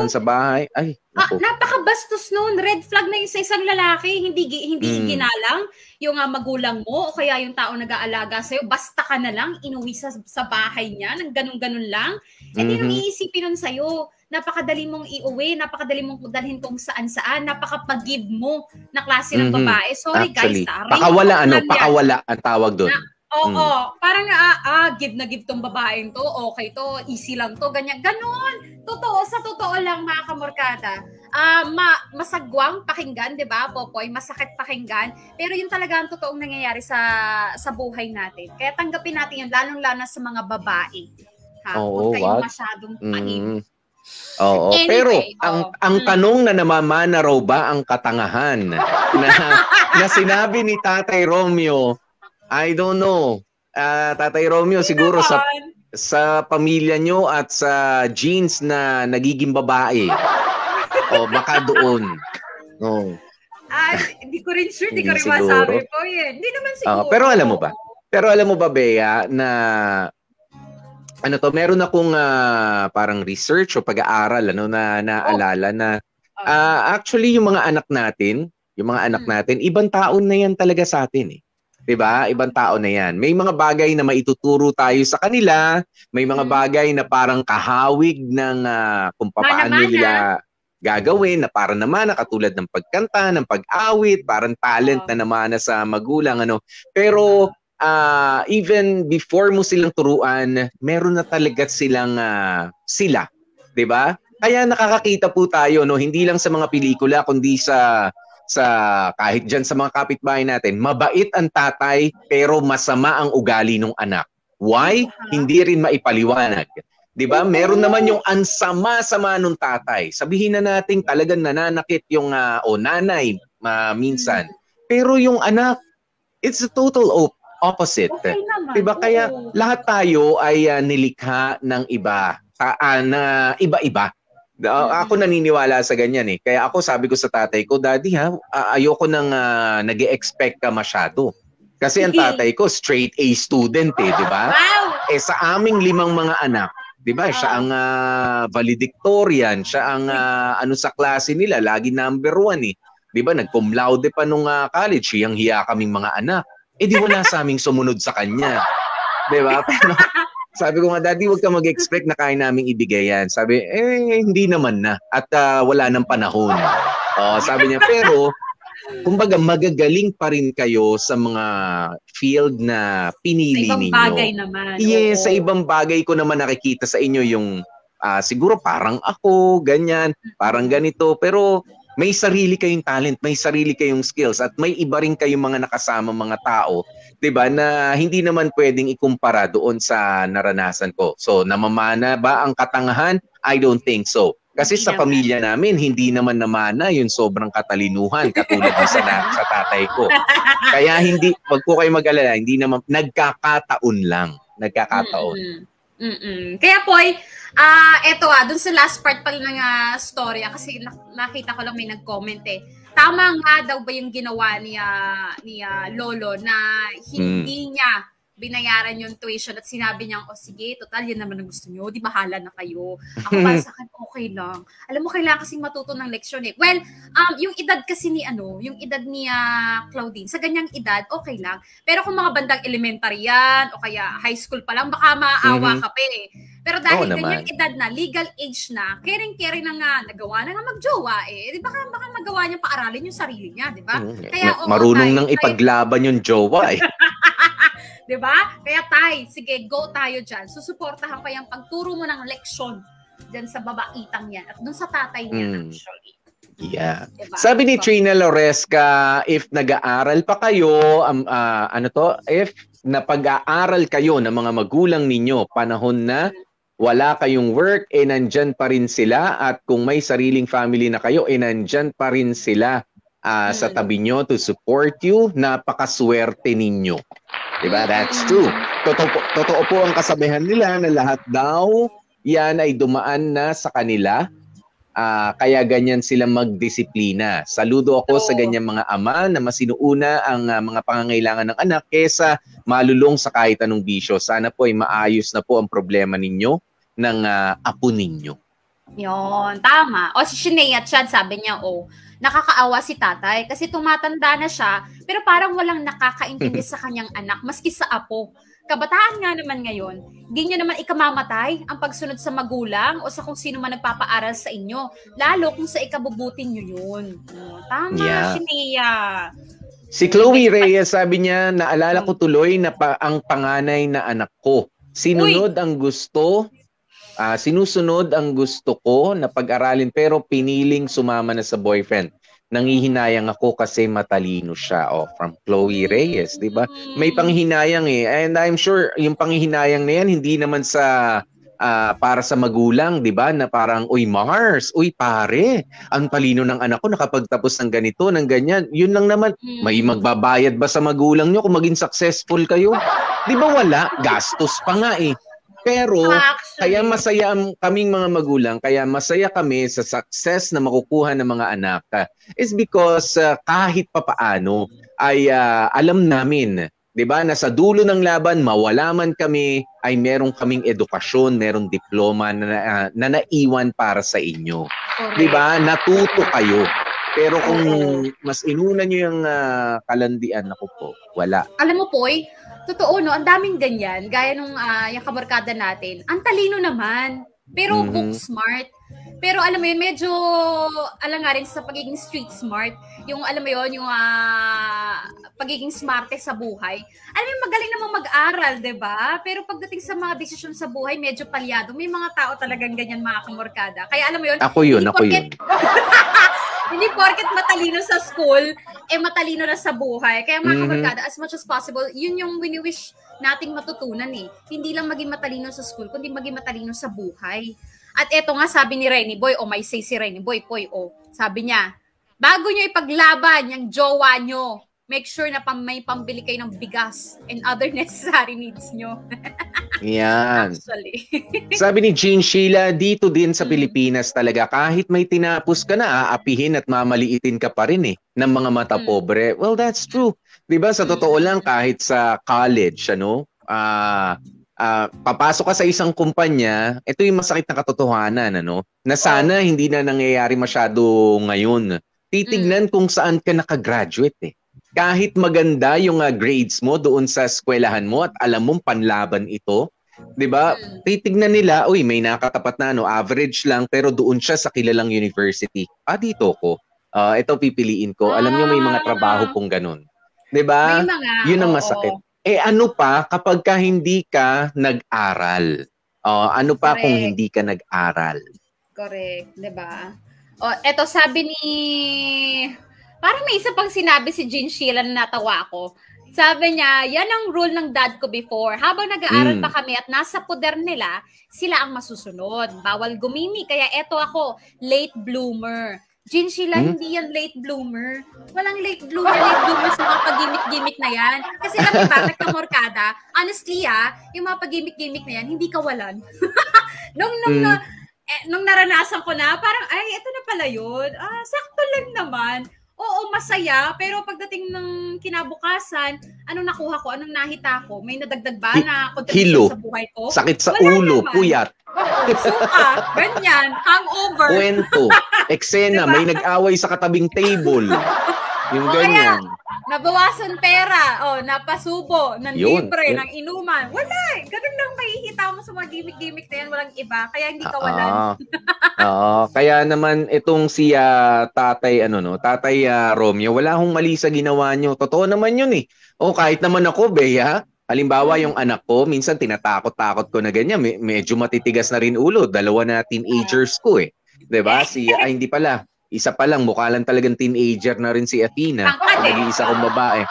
sa bahay. Ay, napakabastos nun. Red flag na yung sa isang lalaki. Hindi ginalang yung magulang mo o kaya yung tao nag-aalaga sa'yo. Basta ka na lang, inuwi sa bahay niya, ng ganun-ganun lang. Hindi nang iisipin nun sa'yo. Napakadali mong iuwi, napakadali mong dalhin kung saan-saan, napakapag-give mo na klase ng babae. Sorry actually, guys, pakawala ang tawag doon. Parang give na give tong babaeng to, okay to, easy lang to, ganyan. Ganon. Sa totoo lang mga kamorkada. Masagwang pakinggan, 'di ba, Popoy? Masakit pakinggan, pero yun talaga ang totoong nangyayari sa buhay natin. Kaya tanggapin natin yun, lalong-lalo sa mga babae. Huwag kayong masyadong panim. Anyway, pero ang tanong na namamana raw ba ang katangahan na sinabi ni Tatay Romeo, I don't know. Tatay Romeo, siguro sa pamilya nyo at sa genes na nagiging babae. Baka doon. Hindi ko rin sure, hindi ko rin masabi po yan. Hindi naman siguro. Pero alam mo ba, Bea, na meron akong parang research o pag-aaral na naalala na actually yung mga anak natin, ibang taon na yan talaga sa atin . Diba? Ibang tao na yan. May mga bagay na maituturo tayo sa kanila, may mga bagay na parang kahawig ng kung paano nila gagawin na para namana katulad ng pagkanta, ng pag-awit, parang talent na namana sa magulang. Pero even before mo silang turuan, meron na talaga silang sila. 'Di ba? Kaya nakakakita po tayo, hindi lang sa mga pelikula, kundi sa kahit dyan sa mga kapitbahay natin, mabait ang tatay pero masama ang ugali ng anak. Why? Hindi rin maipaliwanag. 'Di ba? Meron naman yung ansama-sama ng tatay. Sabihin na natin talagang nananakit yung nanay minsan. Pero yung anak, it's a total opposite. Okay naman. 'Di ba? Kaya lahat tayo ay nilikha ng iba, na iba-iba. Ako naniniwala sa ganyan eh. Kaya ako sabi ko sa tatay ko, Daddy ayoko nang nag-e-expect ka masyado. Kasi ang tatay ko, straight A student eh, di ba? Wow! Sa aming 5 mga anak, di ba? Siya ang valedictorian, siya ang sa klase nila, lagi number 1 eh. Di ba? Nag-cum laude pa nung college, hiyang-hiya kaming mga anak. Di wala sa aming sumunod sa kanya. Di ba? Pero sabi ko nga, Daddy, huwag ka mag-expect na kaya naming ibigay yan. Sabi, hindi naman na. At wala nang panahon. Sabi niya, pero, kumbaga, magagaling pa rin kayo sa mga field na pinili ninyo. Sa ibang bagay naman. Yes, sa ibang bagay ko naman nakikita sa inyo yung, siguro parang ako, ganyan, parang ganito. Pero, may sarili kayong talent, may sarili kayong skills, at may iba rin kayong mga nakasama mga tao, 'di ba, na hindi naman pwedeng ikumpara doon sa naranasan ko. So, namamana ba ang katangahan? I don't think so. Kasi sa pamilya namin, hindi naman namana yung sobrang katalinuhan katulad ng sa tatay ko. Kaya wag po kayo mag-alala, hindi naman, nagkakataon lang. Nagkakataon. Kaya Poy, eto dun sa last part pala ng story, kasi nakita ko lang may nag-comment eh. Tama nga daw ba yung ginawa ni Lolo na hindi niya binayaran yung tuition at sinabi niya, sige, total, yan naman ang gusto niyo, di bahala na kayo. Ako para sa akin, okay lang. Alam mo, kailangan kasing matuto ng leksyon eh. Well, yung edad kasi yung edad ni Claudine, sa ganyang edad, okay lang. Pero kung mga bandang elementary yan, o kaya high school pa lang, baka maawa ka pa eh. Pero dahil ganyang edad na, legal age na, caring-caring na nga, nagawa na nga magjowa eh. Di baka magawa niya paaralin yung sarili niya, di ba? Kaya, marunong nang ipaglaban yung jowa eh. Diba? Kaya sige, go tayo dyan. Susuportahan pa yung pagturo mo ng leksyon dyan sa babaitang yan at dun sa tatay niya actually. Yeah. Diba? Sabi ni Trina Loresca, if nag-aaral pa kayo, if napag-aaral kayo ng mga magulang ninyo, panahon na wala kayong work, nandyan pa rin sila, at kung may sariling family na kayo, nandyan pa rin sila sa tabi nyo to support you, napakaswerte ninyo. Diba? That's true. Totoo po ang kasabihan nila na lahat daw yan ay dumaan na sa kanila, kaya ganyan sila magdisiplina. Saludo ako sa ganyan mga ama na masinuuna ang mga pangangailangan ng anak kesa malulong sa kahit anong bisyo. Sana po ay maayos na po ang problema ninyo ng apo ninyo. Yon, tama. Si Shania Chad, sabi niya, nakakaawa si tatay kasi tumatanda na siya pero parang walang nakakaintindi sa kanyang anak maski sa apo. Kabataan nga naman ngayon, hindi niyo naman ikamamatay ang pagsunod sa magulang o sa kung sino man nagpapaaral sa inyo, lalo kung sa ikabubuti niyo yun. Tama, Shania. Si Chloe Reyes, sabi niya, naalala ko tuloy na ang panganay na anak ko. Sinusunod ang gusto ko na pag-aralin pero piniling sumama na sa boyfriend. Nangihinayang ako kasi matalino siya. From Chloe Reyes, di ba? May panghihinayang eh. And I'm sure yung panghihinayang na yan, hindi naman para sa magulang, di ba? Na parang, uy Mars, uy pare, ang talino ng anak ko nakapagtapos ng ganito, ng ganyan. Yun lang naman, may magbabayad ba sa magulang nyo kung maging successful kayo? Di ba wala? Gastos pa nga eh. Pero kaya masaya kaming mga magulang, kaya masaya kami sa success na makukuha ng mga anak is because kahit papaano ay alam namin, 'di ba, na sa dulo ng laban mawala man kami ay meron kaming edukasyon, merong diploma na naiwan para sa inyo. 'Di ba? Natuto kayo. Pero kung mas inuna niyo yung kalandian, ako po, wala. Alam mo, Poy, totoo, no? Ang daming ganyan. Gaya nung yung kabarkada natin. Ang talino naman. Pero book smart. Pero alam mo yun, medyo, alam nga rin sa pagiging street smart, yung alam mo yun, yung pagiging smarte sa buhay. Alam mo, magaling namang mag-aral, diba? Pero pagdating sa mga desisyon sa buhay, medyo palyado. May mga tao talagang ganyan, mga kamorkada. Kaya alam mo yun, Ako yun. hindi porket matalino sa school, matalino na sa buhay. Kaya mga kamorkada, as much as possible, yun yung wini-wish nating matutunan eh. Hindi lang maging matalino sa school, kundi maging matalino sa buhay. At eto nga sabi ni Renny Boy, may say si Renny Boy, sabi niya, bago nyo ipaglaban yung jowa nyo, make sure na may pambili kayo ng bigas and other necessary needs nyo. Yan. Actually. Sabi ni Jean Sheila, dito din sa Pilipinas talaga, kahit may tinapos ka na, aapihin at mamaliitin ka pa rin ng mga mata pobre. Well, that's true. Diba, sa totoo lang, kahit sa college, papasok ka sa isang kumpanya, ito yung masakit na katotohanan, na sana hindi na nangyayari masyado ngayon. Titignan kung saan ka nakagraduate Kahit maganda yung grades mo doon sa eskwelahan mo at alam mong panlaban ito, 'di ba? Titignan nila, may nakatapat na average lang pero doon siya sa kilalang university. Dito ko. Ito pipiliin ko. Alam niyo may mga trabaho pong ganun. 'Di ba? Yun ang masakit. Ano pa kapag hindi ka nag-aral? Ano pa kung hindi ka nag-aral? Correct, 'di ba? Eto sabi ni parang may isa pang sinabi si Jean Sheila na natawa ko. Sabi niya, yan ang rule ng dad ko before. Habang nag-aaral pa kami at nasa poder nila, sila ang masusunod. Bawal gumimi. Kaya eto ako, late bloomer. Jean Sheila, hindi yan late bloomer. Walang late bloomer sa mga pag-gimmick-gimmick na yan. Kasi alam mo ba, nagkamorkada, honestly yung mga pag-gimmick-gimmick na yan, hindi kawalan. Nung naranasan ko na, parang, ito na pala yun. Sakto lang naman. Oo, masaya. Pero pagdating ng kinabukasan, anong nakuha ko? Anong nahita ko? May nadagdag ba na contribution sa buhay ko? Sakit sa ulo, puyat. Suka, ganyan, hangover. Kwento, eksena, may nag-away sa katabing table. Yung ganyan. Nabawasan pera, napasubo, ng libre, ng inuman. Wala ganun lang mahihita mo sa mga gimmick-gimmick na yan, walang iba. Kaya hindi kawalan. Kaya naman itong si Tatay Romeo, wala akong mali sa ginawa nyo. Totoo naman yun kahit naman ako, Bea, halimbawa yung anak ko, minsan tinatakot-takot ko na ganyan, medyo matitigas na rin ulo, dalawa na teenagers ko Diba? Hindi pala. Isa pa lang, mukha lang talagang teenager na rin si Athena. Nag-iisa kong babae.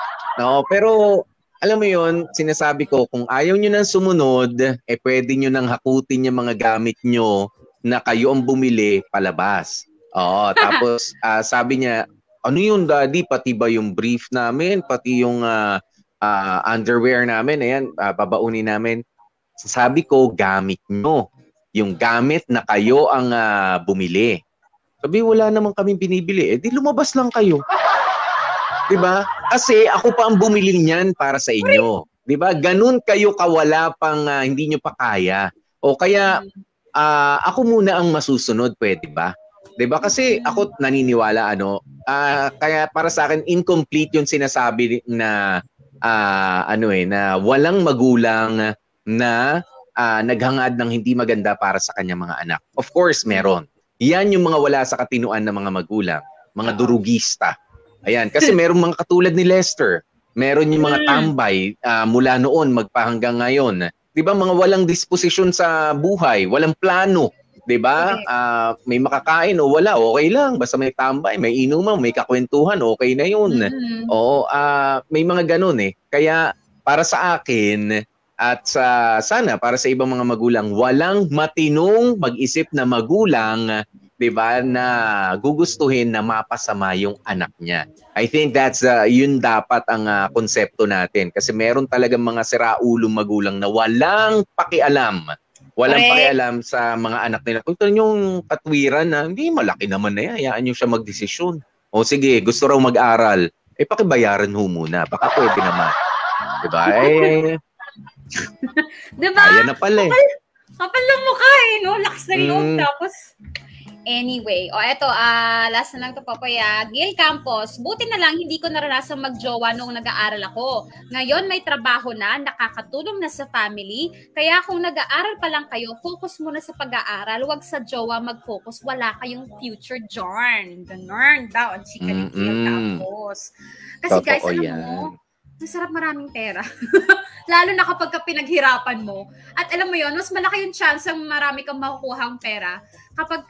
Pero, alam mo yon, sinasabi ko, kung ayaw nyo nang sumunod, pwede nyo nang hakutin yung mga gamit nyo na kayo ang bumili palabas. Tapos, sabi niya, ano yun, Daddy? Pati ba yung brief namin? Pati yung underwear namin? Ayan, babaunin namin. Sabi ko, gamit nyo. Yung gamit na kayo ang bumili. Sabi, wala naman kaming binibili. Di lumabas lang kayo. Diba? Kasi ako pa ang bumili niyan para sa inyo. Diba? Ganun kayo kawala pang hindi nyo pa kaya. O kaya, ako muna ang masusunod, pwede ba? Diba? Kasi ako naniniwala, kaya para sa akin, incomplete yung sinasabi na, na walang magulang na naghangad ng hindi maganda para sa kanyang mga anak. Of course, meron. Yan yung mga wala sa katinuan ng mga magulang, mga durugista. Ayan, kasi merong mga katulad ni Lester. Meron yung mga tambay mula noon magpahanggang ngayon. 'Di ba, mga walang disposisyon sa buhay, walang plano, 'di ba? May makakain o wala, okay lang, basta may tambay, may inuman, may kakwentuhan, okay na 'yun. Oo, may mga ganun Kaya para sa akin at sana para sa ibang mga magulang, walang matinong mag-isip na magulang, 'di ba, na gugustuhin na mapasama yung anak niya. I think that's yun dapat ang konsepto natin, kasi meron talagang mga siraulong magulang na walang pakialam. Walang pakialam sa mga anak nila. Kung ito yung katwiran na hindi malaki naman na yan, hayaan niyo siya magdesisyon. O sige, gusto raw mag-aral, pakibayaran ho muna, baka pwede naman. 'Di ba? Diba? Ayan na pala Kapal lang mukha no? Lakas na loob. Tapos, Anyway, eto, last na lang to, Popoy. Gail Campos, buti na lang hindi ko naranasang magjowa noong nag-aaral ako. Ngayon may trabaho na, nakakatulong na sa family. Kaya kung nag-aaral pa lang kayo, focus muna sa pag-aaral. Huwag sa jowa mag-focus. Wala kayong future dyan. Ganon daw ang chika ni Gail Campos. Kasi guys, alam mo, masarap maraming pera. Lalo na kapag pinaghirapan mo. At alam mo yon, mas malaki yung chance ang marami kang makukuhang pera kapag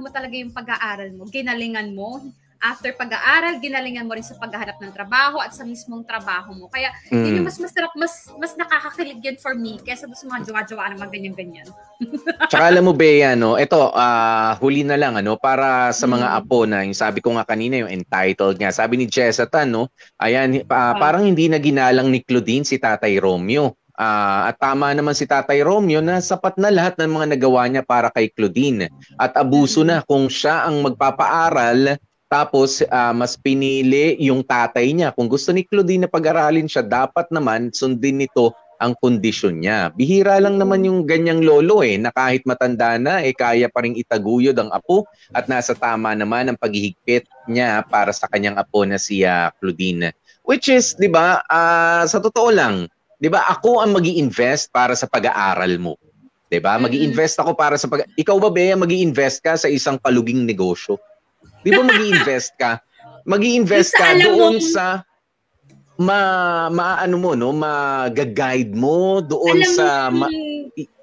mo talaga yung pag-aaral mo, ginalingan mo. After pag-aaral, ginalingan mo rin sa paghahanap ng trabaho at sa mismong trabaho mo. Kaya yun yung mas masarap, mas nakakakilig yun for me kaysa doon sa mga jowa-jowa na mga ganyan-ganyan. Tsaka alam mo, Bea, ito, huli na lang, para sa mga apo na, yung sabi ko nga kanina, yung entitled nga. Sabi ni Jessatan, ayan, parang hindi na ginalang ni Claudine si Tatay Romeo. At tama naman si Tatay Romeo na sapat na lahat ng mga nagawa niya para kay Claudine. At abuso na kung siya ang magpapaaral. Tapos, mas pinili yung tatay niya. Kung gusto ni Claudine na pag-aralin siya, dapat naman sundin nito ang kondisyon niya. Bihira lang naman yung ganyang lolo na kahit matanda na, kaya pa rin itaguyod ang apo at nasa tama naman ang paghihigpit niya para sa kanyang apo na si Claudine. Which is, di ba, sa totoo lang, di ba, ako ang magi-invest para sa pag-aaral mo. Di ba? Magi-invest ako para sa Ikaw ba, Bea, magi-invest ka sa isang paluging negosyo? Di ba magi-invest ka? Magi-invest ka doon sa mag-guide mo doon sa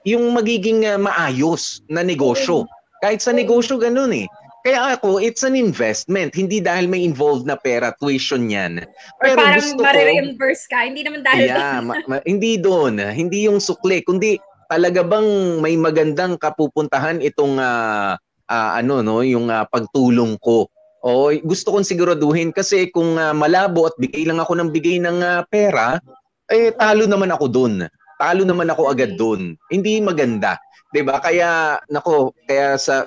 yung magiging maayos na negosyo. Kahit sa negosyo ganun Kaya ako, it's an investment. Hindi dahil may involved na pera, tuition yan. Pero parang gusto ko, ma-reimburse ka. Hindi naman dahil hindi doon. Hindi yung sukli. Kundi talaga bang may magandang kapupuntahan itong yung pagtulong ko. Gusto kong siguraduhin kasi kung malabo at bigay lang ako ng bigay ng pera, talo naman ako doon. Talo naman ako agad doon. Hindi maganda. 'Di ba? Kaya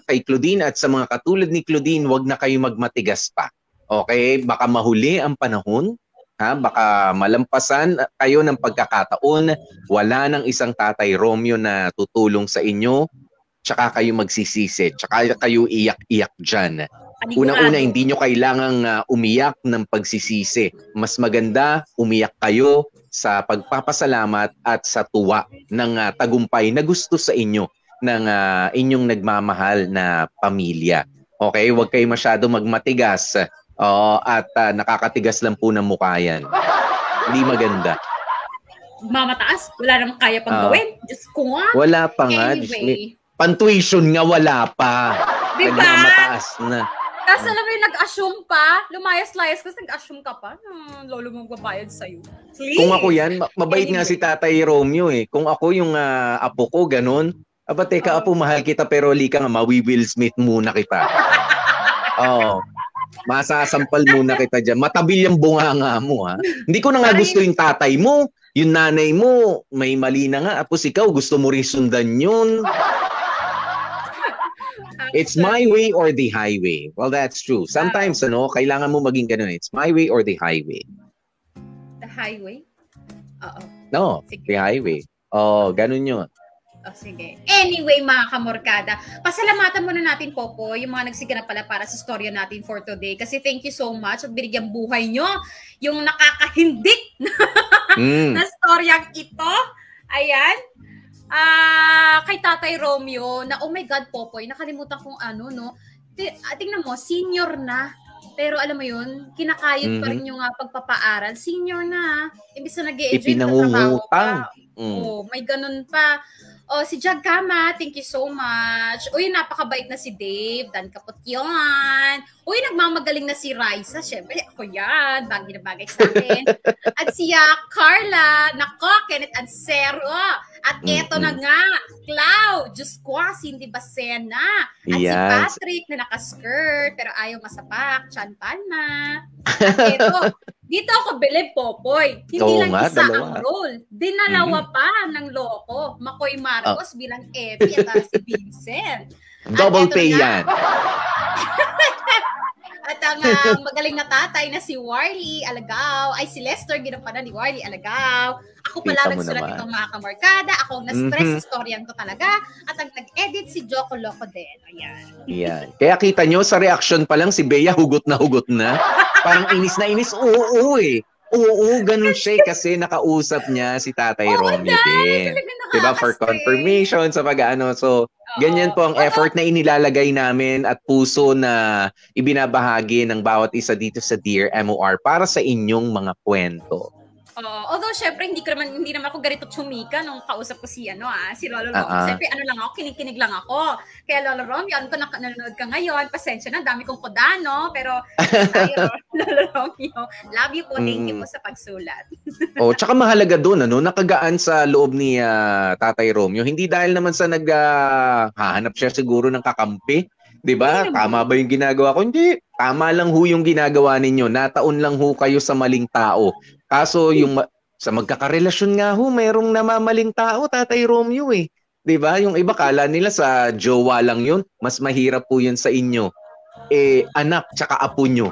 kay Claudine at sa mga katulad ni Claudine, wag na kayo magmatigas pa. Okay? Baka mahuli ang panahon, baka malampasan kayo ng pagkakataon, wala nang isang Tatay Romeo na tutulong sa inyo. Tsaka kayo magsisisi, tsaka kayo iyak-iyak dyan. Una-una, hindi nyo kailangang umiyak ng pagsisisi. Mas maganda, umiyak kayo sa pagpapasalamat at sa tuwa ng tagumpay na gusto sa inyo ng inyong nagmamahal na pamilya. Okay? Huwag kayo masyado magmatigas at nakakatigas lang po ng mukha yan. Hindi maganda. Mamataas, wala namang kaya pang gawin. Diyos ko nga. Wala pa nga. Anyway. Pantuition nga wala pa. Diba? Nagmamataas na. Kasi alam mo yung nag-assume pa, lumayas-layas kasi nag-assume ka pa, lolo mong babayad sa'yo. Please. Kung ako yan, mabait nga si Tatay Romeo Kung ako yung apo ko, ganun. Teka apo, mahal kita pero lika nga, Will Smith muna kita. Masasampal muna kita dyan. Matabil yung bunganga mo Hindi ko na nga gusto yung tatay mo, yung nanay mo, may mali na nga. Tapos ikaw, gusto mo rin sundan yun. It's my way or the highway. Well, that's true. Sometimes, kailangan mo maging ganun. It's my way or the highway. The highway? Oo. No, sige. The highway. Ganun yun. Sige. Anyway, mga kamorkada, pasalamatan muna natin, Popo, yung mga nagsigana pala para sa storya natin for today. Kasi thank you so much at binigyan buhay nyo yung nakakahindik na storyang ito. Ayan. Kay Tatay Romeo na, oh my God, Popoy, nakalimutan kong tingnan mo, senior na, pero alam mo yun, kinakayod pa rin yung pagpapaaral. Senior na, imbis na nag-e-enjoy na trabaho pa. May ganun pa. Si Jag Kama, thank you so much. Uy, napakabait na si Dave. Dan kapot yun. Uy, nagmamagaling na si Raisa. Siyempre, ako yan. Bagay na bagay sa akin. At si Carla. Nako, Kenneth Ansero. At eto na nga, Cloud. Diyos ko, Cindy Bacena. At si Patrick na nakaskirt pero ayaw masapak. Chan Palma. At eto, dito ako bilib, Popoy. Hindi lang isa ang role. Dinalawa pa ng loko. Makoy Marcos bilang Epi at si Vincent. Double pay yan. At ang magaling na tatay na si Warlie Alagaw, ay si Lester ginampanan ni Warlie Alagaw. Ako pala Kita mo nagsulat naman. itong mga kamarkada. Ako ang na-stress sa storyan ko talaga. At ang nag-edit si Joko Loco din. Ayan. Yan. Kaya kita nyo, sa reaction pa lang, si Bea hugot na hugot na. Parang inis na inis. Oo eh. Oo, ganun siya kasi nakausap niya si Tatay Romeo din. Diba? For confirmation sa pag-ano. So, ganyan po ang effort na inilalagay namin at puso na ibinabahagi ng bawat isa dito sa Dear MOR para sa inyong mga kwento. Although, syempre, hindi naman ako ganito tsumika nung kausap ko si Lolo Romeo. Syempre, lang ako, kinig lang ako. Kaya Lolo Romeo, ano ko nanonood ka ngayon? Pasensya na, dami kong koda, no? Pero, Lolo Romeo, love you po, thank you po sa pagsulat. Tsaka mahalaga doon, nakagaan sa loob ni Tatay Romeo. Hindi dahil naman sa hahanap siya siguro ng kakampi. Diba? Tama ba yung ginagawa ko? Hindi. Tama lang ho yung ginagawa ninyo. Nataon lang ho kayo sa maling tao. Kaso yung sa magkakarelasyon nga ho, mayroong namamaling tao, Tatay Romeo eh. 'Di ba? Yung iba kala nila sa jowa lang 'yun, mas mahirap po 'yun sa inyo. Anak tsaka apo nyo.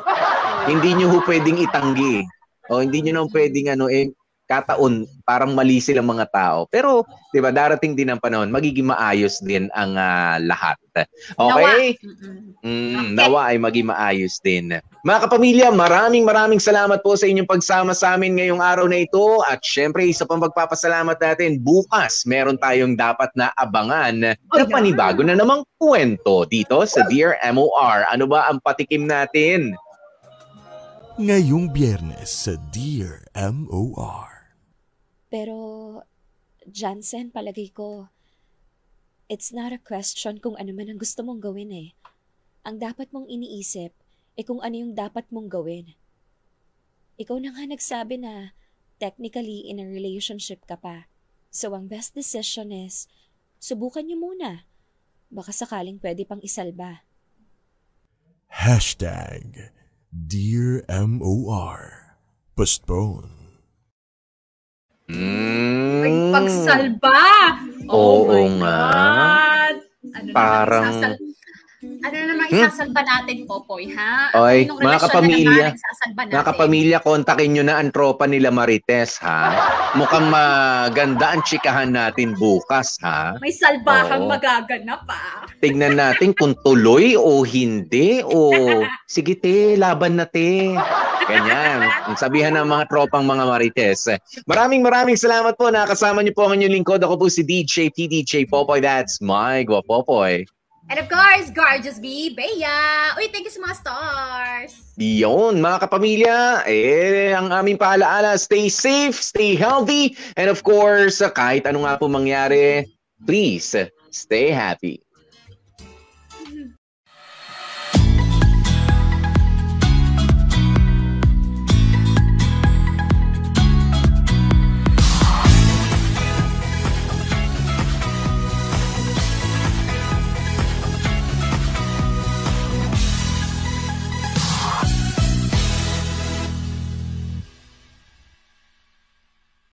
Hindi nyo ho pwedeng itanggi. Hindi nyo naman pwedeng kataon, parang mali silang mga tao. Pero, 'di ba, darating din ang panahon, magiging maayos din ang lahat. Okay? Nawa ay maging maayos din. Mga kapamilya, maraming salamat po sa inyong pagsama sa amin ngayong araw na ito. At syempre, isa pang magpapasalamat natin, bukas meron tayong dapat na abangan na panibago na namang kwento dito sa Dear MOR. Ano ba ang patikim natin? Ngayong Biyernes sa Dear MOR. Pero, Jansen, palagay ko, it's not a question kung ano man ang gusto mong gawin eh. Ang dapat mong iniisip kung ano yung dapat mong gawin. Ikaw na nga nagsabi na technically in a relationship ka pa. So, ang best decision is, subukan niyo muna. Baka sakaling pwede pang isalba. Dear MOR. Postpone. Pagsalba! Oo nga. Ano naman isasalba natin, Popoy, ha? Oy, mga kapamilya, kapamilya, kontakin nyo na ang tropa nila Marites, ha? Mukhang maganda ang chikahan natin bukas, ha? may salbahang magaganap, pa. Tignan natin kung tuloy o hindi, o sige te, laban na te. Ganyan. Ang sabihan ng mga tropang mga Marites. Maraming salamat po. Nakasama niyo po ang inyong lingkod. Ako po si DJ PDJ Popoy. That's my Popoy. And of course, Gorgeous B, Bea. Uy, thank you sa mga stars. Yun, mga kapamilya, ang aming paalaala, stay safe, stay healthy, and of course, kahit ano nga po mangyari, please, stay happy.